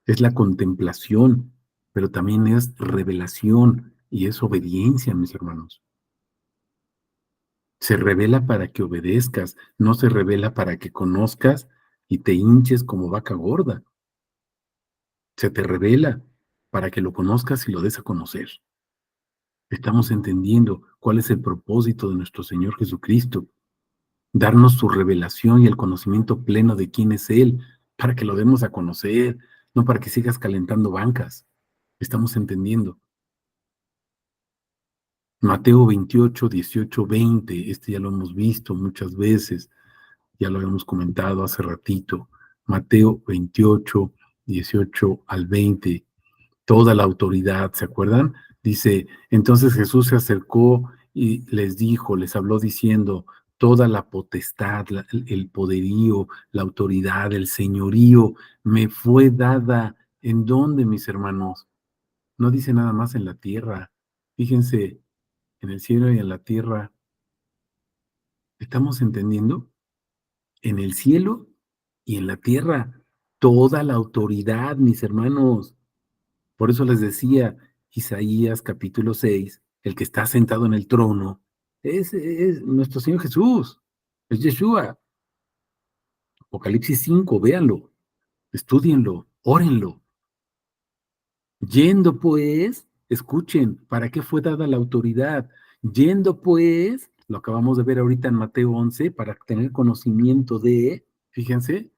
es la contemplación, pero también es revelación y es obediencia, mis hermanos. Se revela para que obedezcas, no se revela para que conozcas y te hinches como vaca gorda. Se te revela para que lo conozcas y lo des a conocer. Estamos entendiendo cuál es el propósito de nuestro Señor Jesucristo, darnos su revelación y el conocimiento pleno de quién es Él, para que lo demos a conocer, no para que sigas calentando bancas. Estamos entendiendo. Mateo 28, 18, 20, este ya lo hemos visto muchas veces, ya lo habíamos comentado hace ratito. Mateo 28, 18 al 20. Toda la autoridad, ¿se acuerdan? Dice, entonces Jesús se acercó y les dijo, les habló diciendo, toda la potestad, el poderío, la autoridad, el señorío me fue dada. ¿En dónde, mis hermanos? No dice nada más en la tierra. Fíjense, en el cielo y en la tierra. ¿Estamos entendiendo? En el cielo y en la tierra. Toda la autoridad, mis hermanos. Por eso les decía, Isaías capítulo 6, el que está sentado en el trono, es nuestro Señor Jesús, es Yeshua. Apocalipsis 5, véanlo, estudienlo, órenlo. Yendo pues, escuchen, ¿para qué fue dada la autoridad? Yendo pues, lo acabamos de ver ahorita en Mateo 11, para tener conocimiento de, fíjense,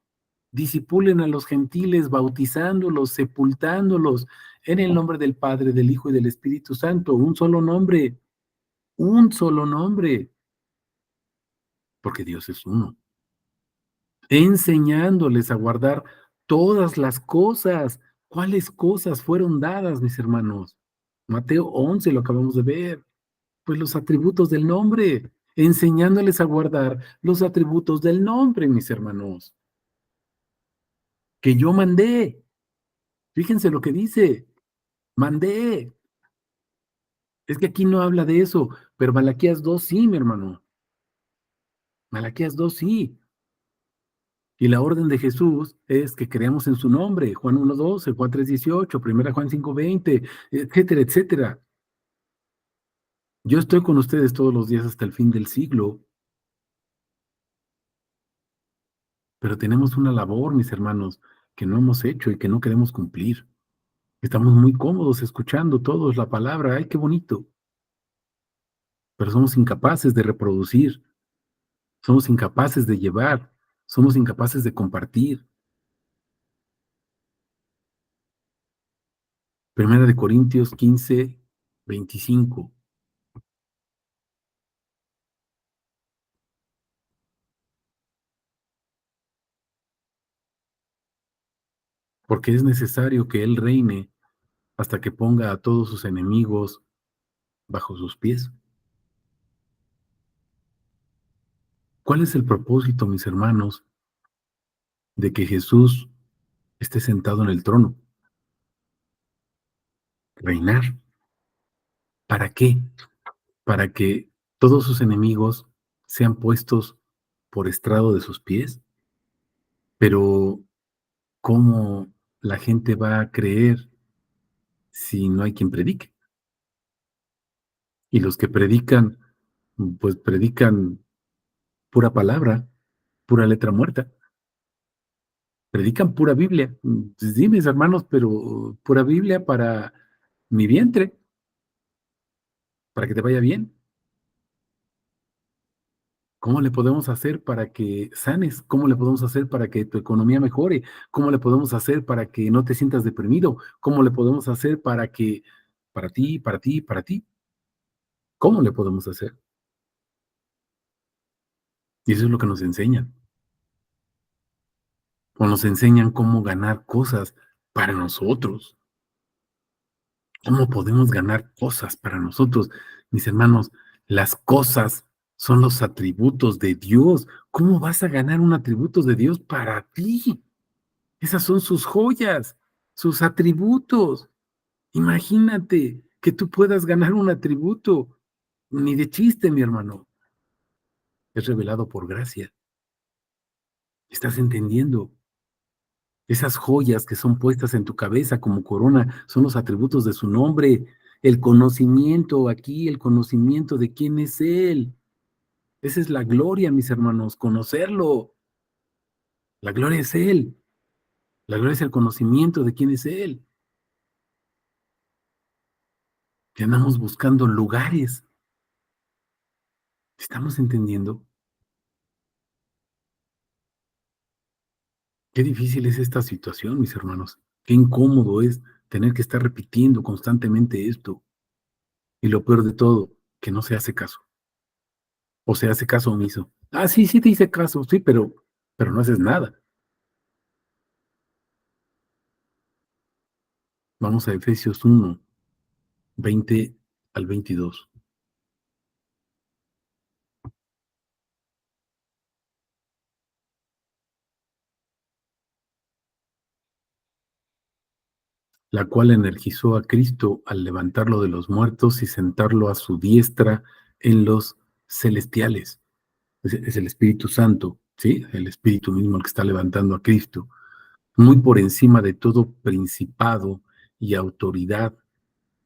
disipulen a los gentiles, bautizándolos, sepultándolos en el nombre del Padre, del Hijo y del Espíritu Santo. Un solo nombre, porque Dios es uno. Enseñándoles a guardar todas las cosas. ¿Cuáles cosas fueron dadas, mis hermanos? Mateo 11, lo acabamos de ver. Pues los atributos del nombre. Enseñándoles a guardar los atributos del nombre, mis hermanos. Que yo mandé. Fíjense lo que dice. Mandé. Es que aquí no habla de eso, pero Malaquías 2 sí, mi hermano. Malaquías 2 sí. Y la orden de Jesús es que creamos en su nombre, Juan 1:12, Juan 3:18, Primera Juan 5:20, etcétera, etcétera. Yo estoy con ustedes todos los días hasta el fin del siglo, pero tenemos una labor, mis hermanos, que no hemos hecho y que no queremos cumplir. Estamos muy cómodos escuchando todos la palabra, ay, qué bonito, pero somos incapaces de reproducir, somos incapaces de llevar, somos incapaces de compartir. Primera de Corintios 15:25. Porque es necesario que Él reine hasta que ponga a todos sus enemigos bajo sus pies. ¿Cuál es el propósito, mis hermanos, de que Jesús esté sentado en el trono? Reinar. ¿Para qué? Para que todos sus enemigos sean puestos por estrado de sus pies. Pero, ¿cómo la gente va a creer si no hay quien predique? Y los que predican, pues predican pura palabra, pura letra muerta. Predican pura Biblia. Pues sí, mis hermanos, pero pura Biblia para mi vientre, para que te vaya bien. ¿Cómo le podemos hacer para que sanes? ¿Cómo le podemos hacer para que tu economía mejore? ¿Cómo le podemos hacer para que no te sientas deprimido? ¿Cómo le podemos hacer para que para ti, para ti, para ti? ¿Cómo le podemos hacer? Y eso es lo que nos enseñan. O nos enseñan cómo ganar cosas para nosotros. ¿Cómo podemos ganar cosas para nosotros? Mis hermanos, las cosas son los atributos de Dios. ¿Cómo vas a ganar un atributo de Dios para ti? Esas son sus joyas, sus atributos. Imagínate que tú puedas ganar un atributo. Ni de chiste, mi hermano. Es revelado por gracia. ¿Estás entendiendo? Esas joyas que son puestas en tu cabeza como corona son los atributos de su nombre. El conocimiento aquí, el conocimiento de quién es Él. Esa es la gloria, mis hermanos, conocerlo. La gloria es Él. La gloria es el conocimiento de quién es Él. Que andamos buscando lugares. ¿Estamos entendiendo? Qué difícil es esta situación, mis hermanos. Qué incómodo es tener que estar repitiendo constantemente esto. Y lo peor de todo, que no se hace caso. O se hace caso omiso. Ah, sí, sí te hice caso, sí, pero no haces nada. Vamos a Efesios 1:20 al 22. La cual energizó a Cristo al levantarlo de los muertos y sentarlo a su diestra en los celestiales. Es el Espíritu Santo, ¿sí? El Espíritu mismo el que está levantando a Cristo. Muy por encima de todo principado y autoridad,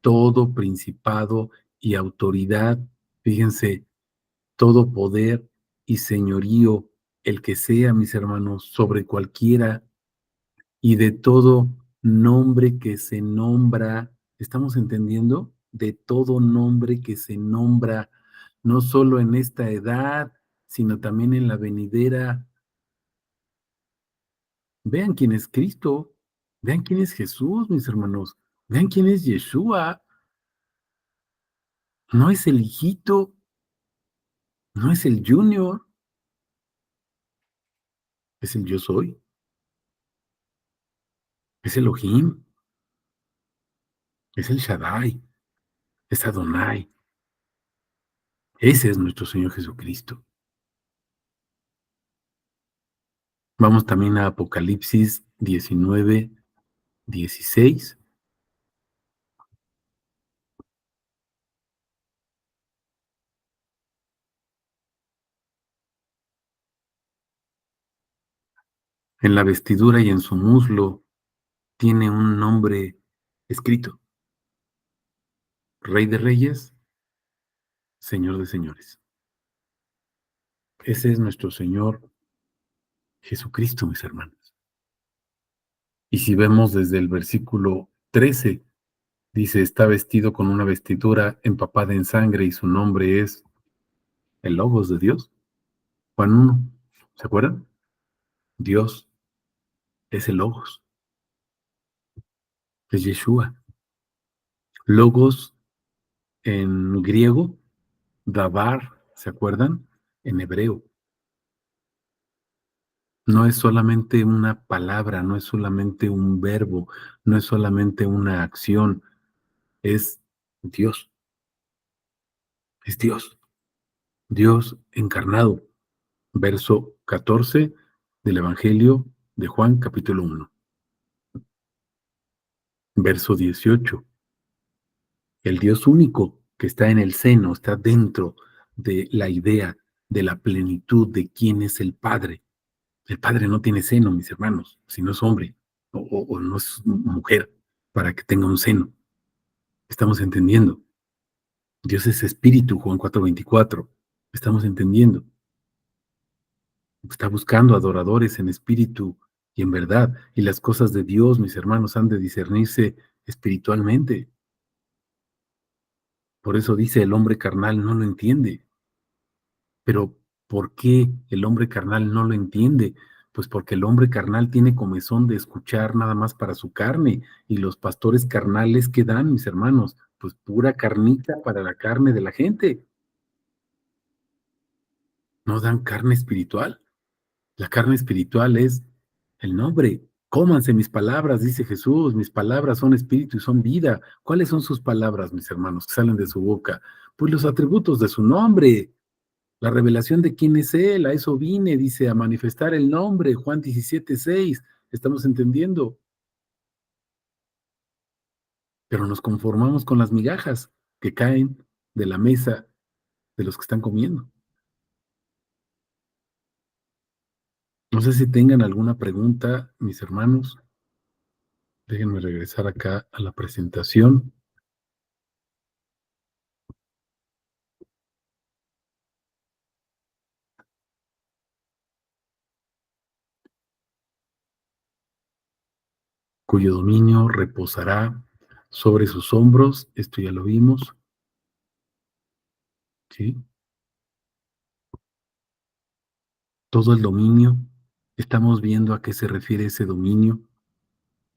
todo principado y autoridad, fíjense, todo poder y señorío, el que sea, mis hermanos, sobre cualquiera y de todo nombre que se nombra, ¿estamos entendiendo? De todo nombre que se nombra, no solo en esta edad, sino también en la venidera. Vean quién es Cristo, vean quién es Jesús, mis hermanos, vean quién es Yeshua. No es el hijito, no es el junior, es el yo soy, es Elohim, es el Shaddai, es Adonai. Ese es nuestro Señor Jesucristo. Vamos también a Apocalipsis 19:16. En la vestidura y en su muslo tiene un nombre escrito: Rey de Reyes, Señor de Señores. Ese es nuestro Señor Jesucristo, mis hermanos. Y si vemos desde el versículo 13, dice: está vestido con una vestidura empapada en sangre y su nombre es el Logos de Dios. Juan 1, ¿se acuerdan? Dios es el Logos, es Yeshua. Logos en griego, dabar, ¿se acuerdan? En hebreo. No es solamente una palabra, no es solamente un verbo, no es solamente una acción, es Dios, es Dios, Dios encarnado. Verso 14 del Evangelio de Juan, capítulo 1. Verso 18. El Dios único que está en el seno, está dentro de la idea de la plenitud de quién es el Padre. El Padre no tiene seno, mis hermanos, si no es hombre o no es mujer para que tenga un seno. Estamos entendiendo. Dios es espíritu, Juan 4:24. Estamos entendiendo. Está buscando adoradores en espíritu y en verdad. Y las cosas de Dios, mis hermanos, han de discernirse espiritualmente. Por eso dice: el hombre carnal no lo entiende. Pero ¿por qué el hombre carnal no lo entiende? Pues porque el hombre carnal tiene comezón de escuchar nada más para su carne. Y los pastores carnales, ¿qué dan, mis hermanos? Pues pura carnita para la carne de la gente. No dan carne espiritual. La carne espiritual es el nombre. Cómanse mis palabras, dice Jesús. Mis palabras son espíritu y son vida. ¿Cuáles son sus palabras, mis hermanos, que salen de su boca? Pues los atributos de su nombre. La revelación de quién es Él, a eso vine, dice, a manifestar el nombre, Juan 17:6. Estamos entendiendo, pero nos conformamos con las migajas que caen de la mesa de los que están comiendo. No sé si tengan alguna pregunta, mis hermanos. Déjenme regresar acá a la presentación, cuyo dominio reposará sobre sus hombros. Esto ya lo vimos, ¿sí? Todo el dominio. Estamos viendo a qué se refiere ese dominio.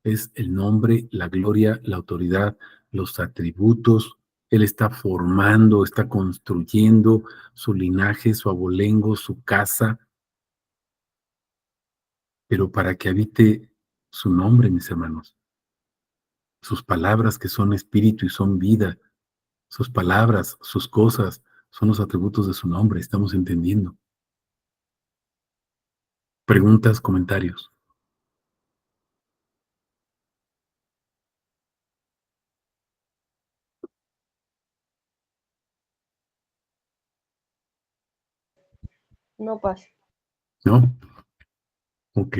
Es el nombre, la gloria, la autoridad, los atributos. Él está formando, está construyendo su linaje, su abolengo, su casa, pero para que habite su nombre, mis hermanos. Sus palabras que son espíritu y son vida, sus palabras, sus cosas, son los atributos de su nombre, estamos entendiendo. Preguntas, comentarios. No pasa. ¿No? Ok.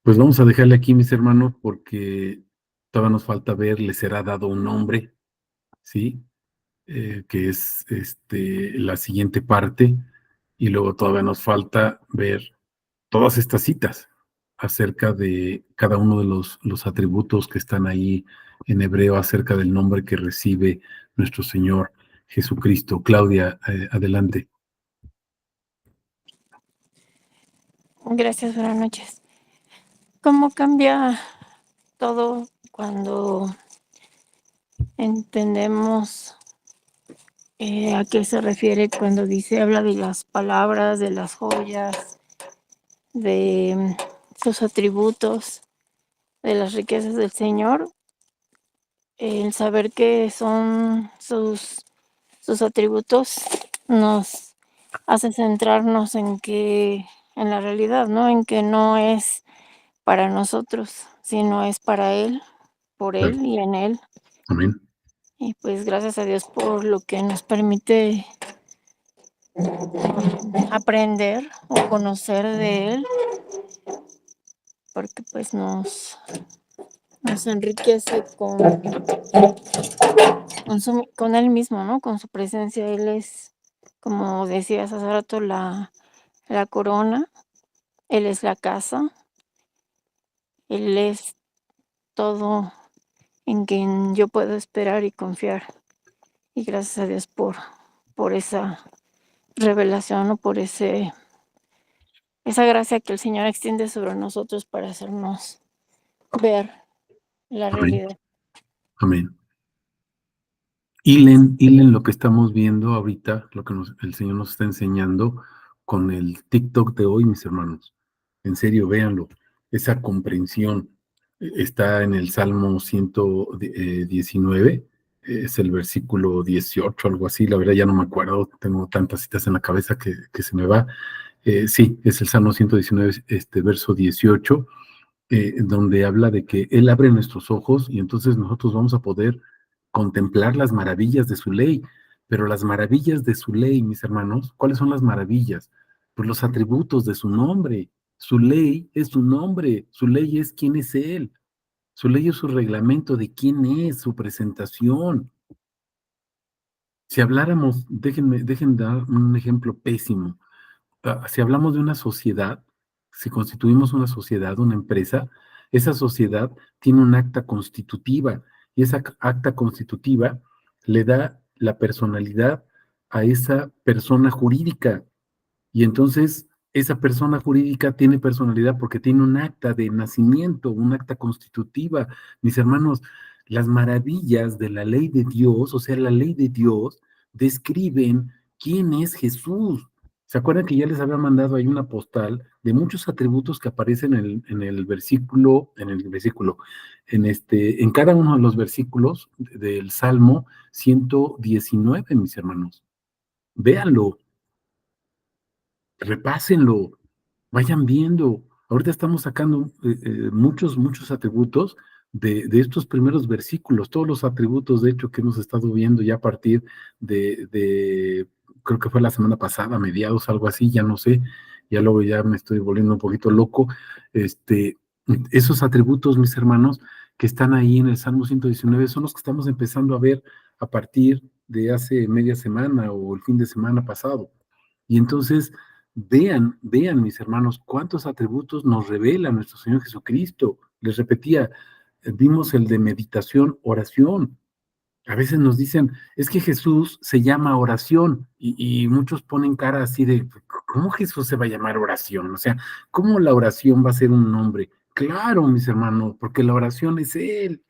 Pues vamos a dejarle aquí, mis hermanos, porque todavía nos falta ver, le será dado un nombre, ¿sí? Que es la siguiente parte, y luego todavía nos falta ver todas estas citas acerca de cada uno de los atributos que están ahí en hebreo, acerca del nombre que recibe nuestro Señor Jesucristo. Claudia, adelante. Gracias, buenas noches. ¿Cómo cambia todo cuando entendemos a qué se refiere cuando dice, habla de las palabras, de las joyas, de sus atributos, de las riquezas del Señor? El saber que son sus atributos nos hace centrarnos en que, en la realidad, ¿no? En que no es para nosotros, sino es para Él, por Claro. Él y en Él. Amén. Y pues gracias a Dios por lo que nos permite aprender o conocer de Él, porque pues nos enriquece con Él mismo, ¿no? Con su presencia. Él es, como decías hace rato, la corona, Él es la casa, Él es todo en quien yo puedo esperar y confiar. Y gracias a Dios por esa revelación o por esa gracia que el Señor extiende sobre nosotros para hacernos ver la Amén. realidad. Amén. Hilen lo que estamos viendo ahorita, lo que el Señor nos está enseñando con el TikTok de hoy, mis hermanos. En serio, véanlo. Esa comprensión está en el Salmo 119, es el versículo 18, algo así. La verdad ya no me acuerdo, tengo tantas citas en la cabeza que se me va. Sí, es el Salmo 119, verso 18, donde habla de que Él abre nuestros ojos y entonces nosotros vamos a poder contemplar las maravillas de su ley. Pero las maravillas de su ley, mis hermanos, ¿cuáles son las maravillas? Pues los atributos de su nombre. Su ley es su nombre, su ley es quién es Él, su ley es su reglamento de quién es, su presentación. Si habláramos, dejen dar un ejemplo pésimo. Si hablamos de una sociedad, si constituimos una sociedad, una empresa, esa sociedad tiene un acta constitutiva y esa acta constitutiva le da la personalidad a esa persona jurídica. Y entonces esa persona jurídica tiene personalidad porque tiene un acta de nacimiento, un acta constitutiva. Mis hermanos, las maravillas de la ley de Dios, o sea, la ley de Dios, describen quién es Jesús. ¿Se acuerdan que ya les había mandado ahí una postal de muchos atributos que aparecen en cada uno de los versículos del Salmo 119, mis hermanos? Véanlo, repásenlo, vayan viendo. Ahorita estamos sacando muchos atributos de estos primeros versículos, todos los atributos, de hecho, que hemos estado viendo ya a partir creo que fue la semana pasada, mediados, algo así, ya no sé, ya luego ya me estoy volviendo un poquito loco. Esos atributos, mis hermanos, que están ahí en el Salmo 119, son los que estamos empezando a ver a partir de hace media semana o el fin de semana pasado. Y entonces, vean, mis hermanos, cuántos atributos nos revela nuestro Señor Jesucristo. Les repetía, vimos el de meditación, oración. A veces nos dicen, es que Jesús se llama oración, y muchos ponen cara así de, ¿cómo Jesús se va a llamar oración? O sea, ¿cómo la oración va a ser un nombre? Claro, mis hermanos, porque la oración es Él.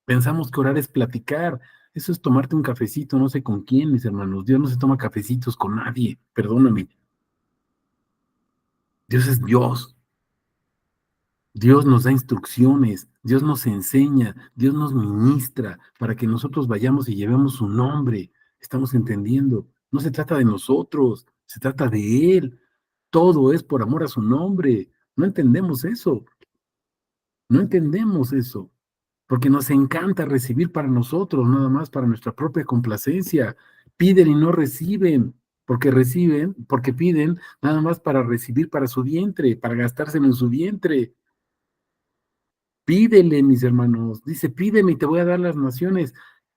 Pensamos que orar es platicar. Eso es tomarte un cafecito, no sé con quién, mis hermanos. Dios no se toma cafecitos con nadie, perdóname. Dios es Dios. Dios nos da instrucciones, Dios nos enseña, Dios nos ministra para que nosotros vayamos y llevemos su nombre. Estamos entendiendo. No se trata de nosotros, se trata de Él. Todo es por amor a su nombre. No entendemos eso. No entendemos eso. Porque nos encanta recibir para nosotros, nada más para nuestra propia complacencia. Piden y no reciben, porque piden nada más para recibir para su vientre, para gastárselo en su vientre. Pídele, mis hermanos, dice, pídeme y te voy a dar las naciones.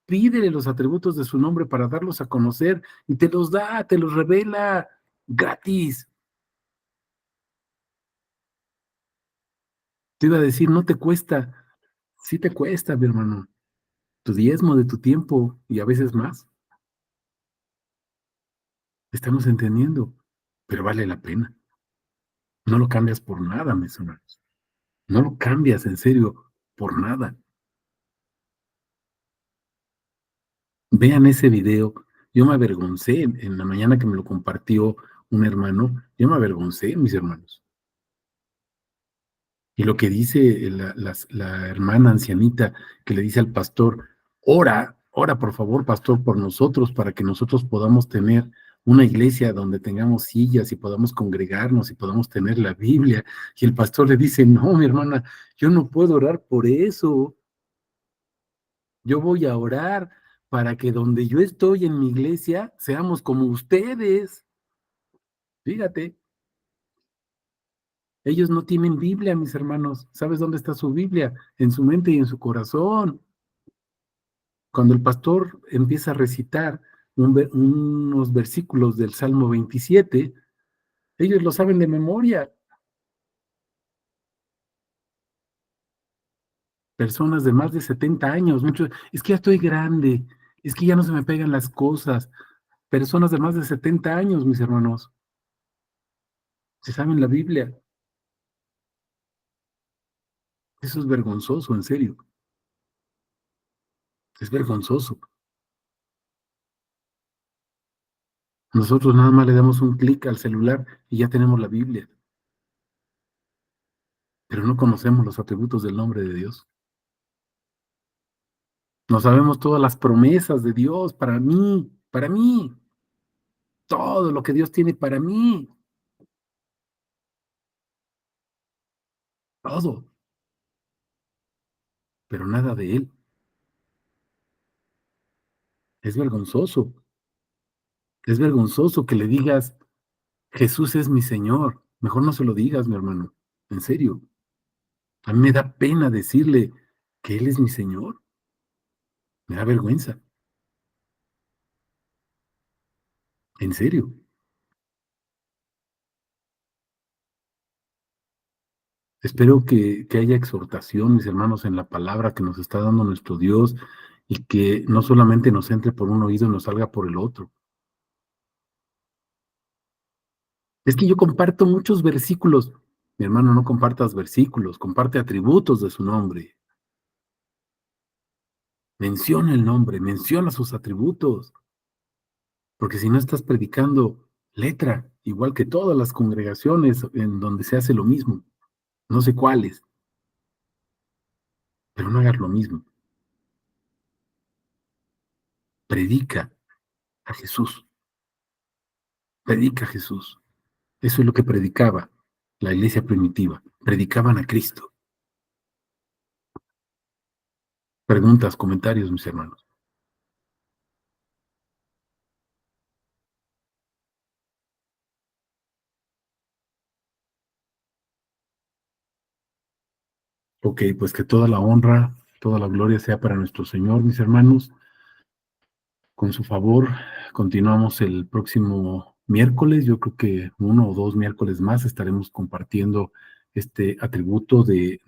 Pídele los atributos de su nombre para darlos a conocer y te los da, te los revela gratis. Te iba a decir, no te cuesta, sí te cuesta, mi hermano, tu diezmo de tu tiempo y a veces más. Estamos entendiendo, pero vale la pena. No lo cambias por nada, mis hermanos. No lo cambias, en serio, por nada. Vean ese video. Yo me avergoncé en la mañana que me lo compartió un hermano. Yo me avergoncé, mis hermanos. Y lo que dice la hermana ancianita que le dice al pastor, ora por favor, pastor, por nosotros, para que nosotros podamos tener una iglesia donde tengamos sillas y podamos congregarnos y podamos tener la Biblia. Y el pastor le dice, no, mi hermana, yo no puedo orar por eso. Yo voy a orar para que donde yo estoy en mi iglesia seamos como ustedes. Fíjate, ellos no tienen Biblia, mis hermanos. ¿Sabes dónde está su Biblia? En su mente y en su corazón. Cuando el pastor empieza a recitar unos versículos del Salmo 27, ellos lo saben de memoria. Personas de más de 70 años, muchos, es que ya estoy grande, es que ya no se me pegan las cosas. Personas de más de 70 años, mis hermanos, se saben la Biblia. Eso es vergonzoso, en serio. Es vergonzoso. Nosotros nada más le damos un clic al celular y ya tenemos la Biblia, pero no conocemos los atributos del nombre de Dios. No sabemos todas las promesas de Dios para mí, todo lo que Dios tiene para mí, todo, pero nada de Él. Es vergonzoso. Es vergonzoso que le digas, Jesús es mi Señor. Mejor no se lo digas, mi hermano. En serio. A mí me da pena decirle que Él es mi Señor. Me da vergüenza. En serio. Espero que haya exhortación, mis hermanos, en la palabra que nos está dando nuestro Dios y que no solamente nos entre por un oído y nos salga por el otro. Es que yo comparto muchos versículos. Mi hermano, no compartas versículos, comparte atributos de su nombre. Menciona el nombre, menciona sus atributos. Porque si no estás predicando letra, igual que todas las congregaciones en donde se hace lo mismo. No sé cuáles, pero no hagas lo mismo. Predica a Jesús. Predica a Jesús. Eso es lo que predicaba la iglesia primitiva. Predicaban a Cristo. Preguntas, comentarios, mis hermanos. Ok, pues que toda la honra, toda la gloria sea para nuestro Señor, mis hermanos. Con su favor, continuamos el próximo miércoles. Yo creo que uno o dos miércoles más estaremos compartiendo este atributo de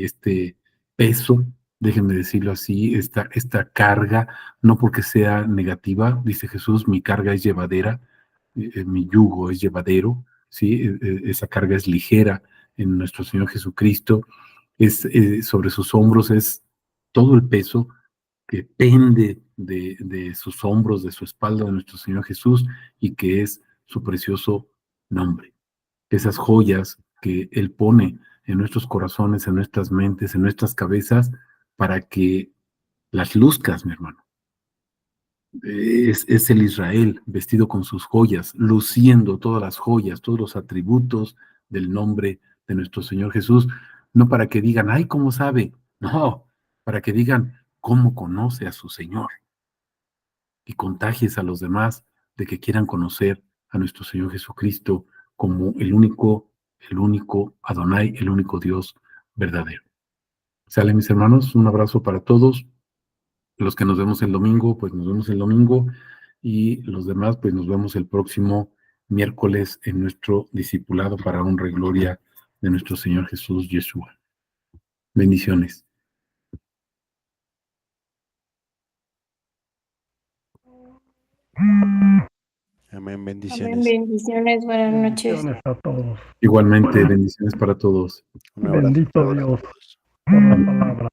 este peso, déjenme decirlo así, esta carga, no porque sea negativa, dice Jesús, mi carga es llevadera, mi yugo es llevadero, ¿sí? Esa carga es ligera en nuestro Señor Jesucristo, sobre sus hombros es todo el peso que pende de sus hombros, de su espalda de nuestro Señor Jesús y que es su precioso nombre. Esas joyas que Él pone en nuestros corazones, en nuestras mentes, en nuestras cabezas, para que las luzcas, mi hermano. Es el Israel vestido con sus joyas, luciendo todas las joyas, todos los atributos del nombre de nuestro Señor Jesús, no para que digan, ay, ¿cómo sabe? No, para que digan, ¿cómo conoce a su Señor? Y contagies a los demás de que quieran conocer a nuestro Señor Jesucristo como el único Adonai, el único Dios verdadero. Sale, mis hermanos, un abrazo para todos. Los que nos vemos el domingo, pues nos vemos el domingo. Y los demás, pues nos vemos el próximo miércoles en nuestro discipulado para honra y gloria de nuestro Señor Jesús Yeshua. Bendiciones. Amén, Amén, bendiciones. bendiciones, buenas noches. Bendiciones a todos. Igualmente, bendiciones para todos. Un abrazo Bendito para Dios todos. por la palabra.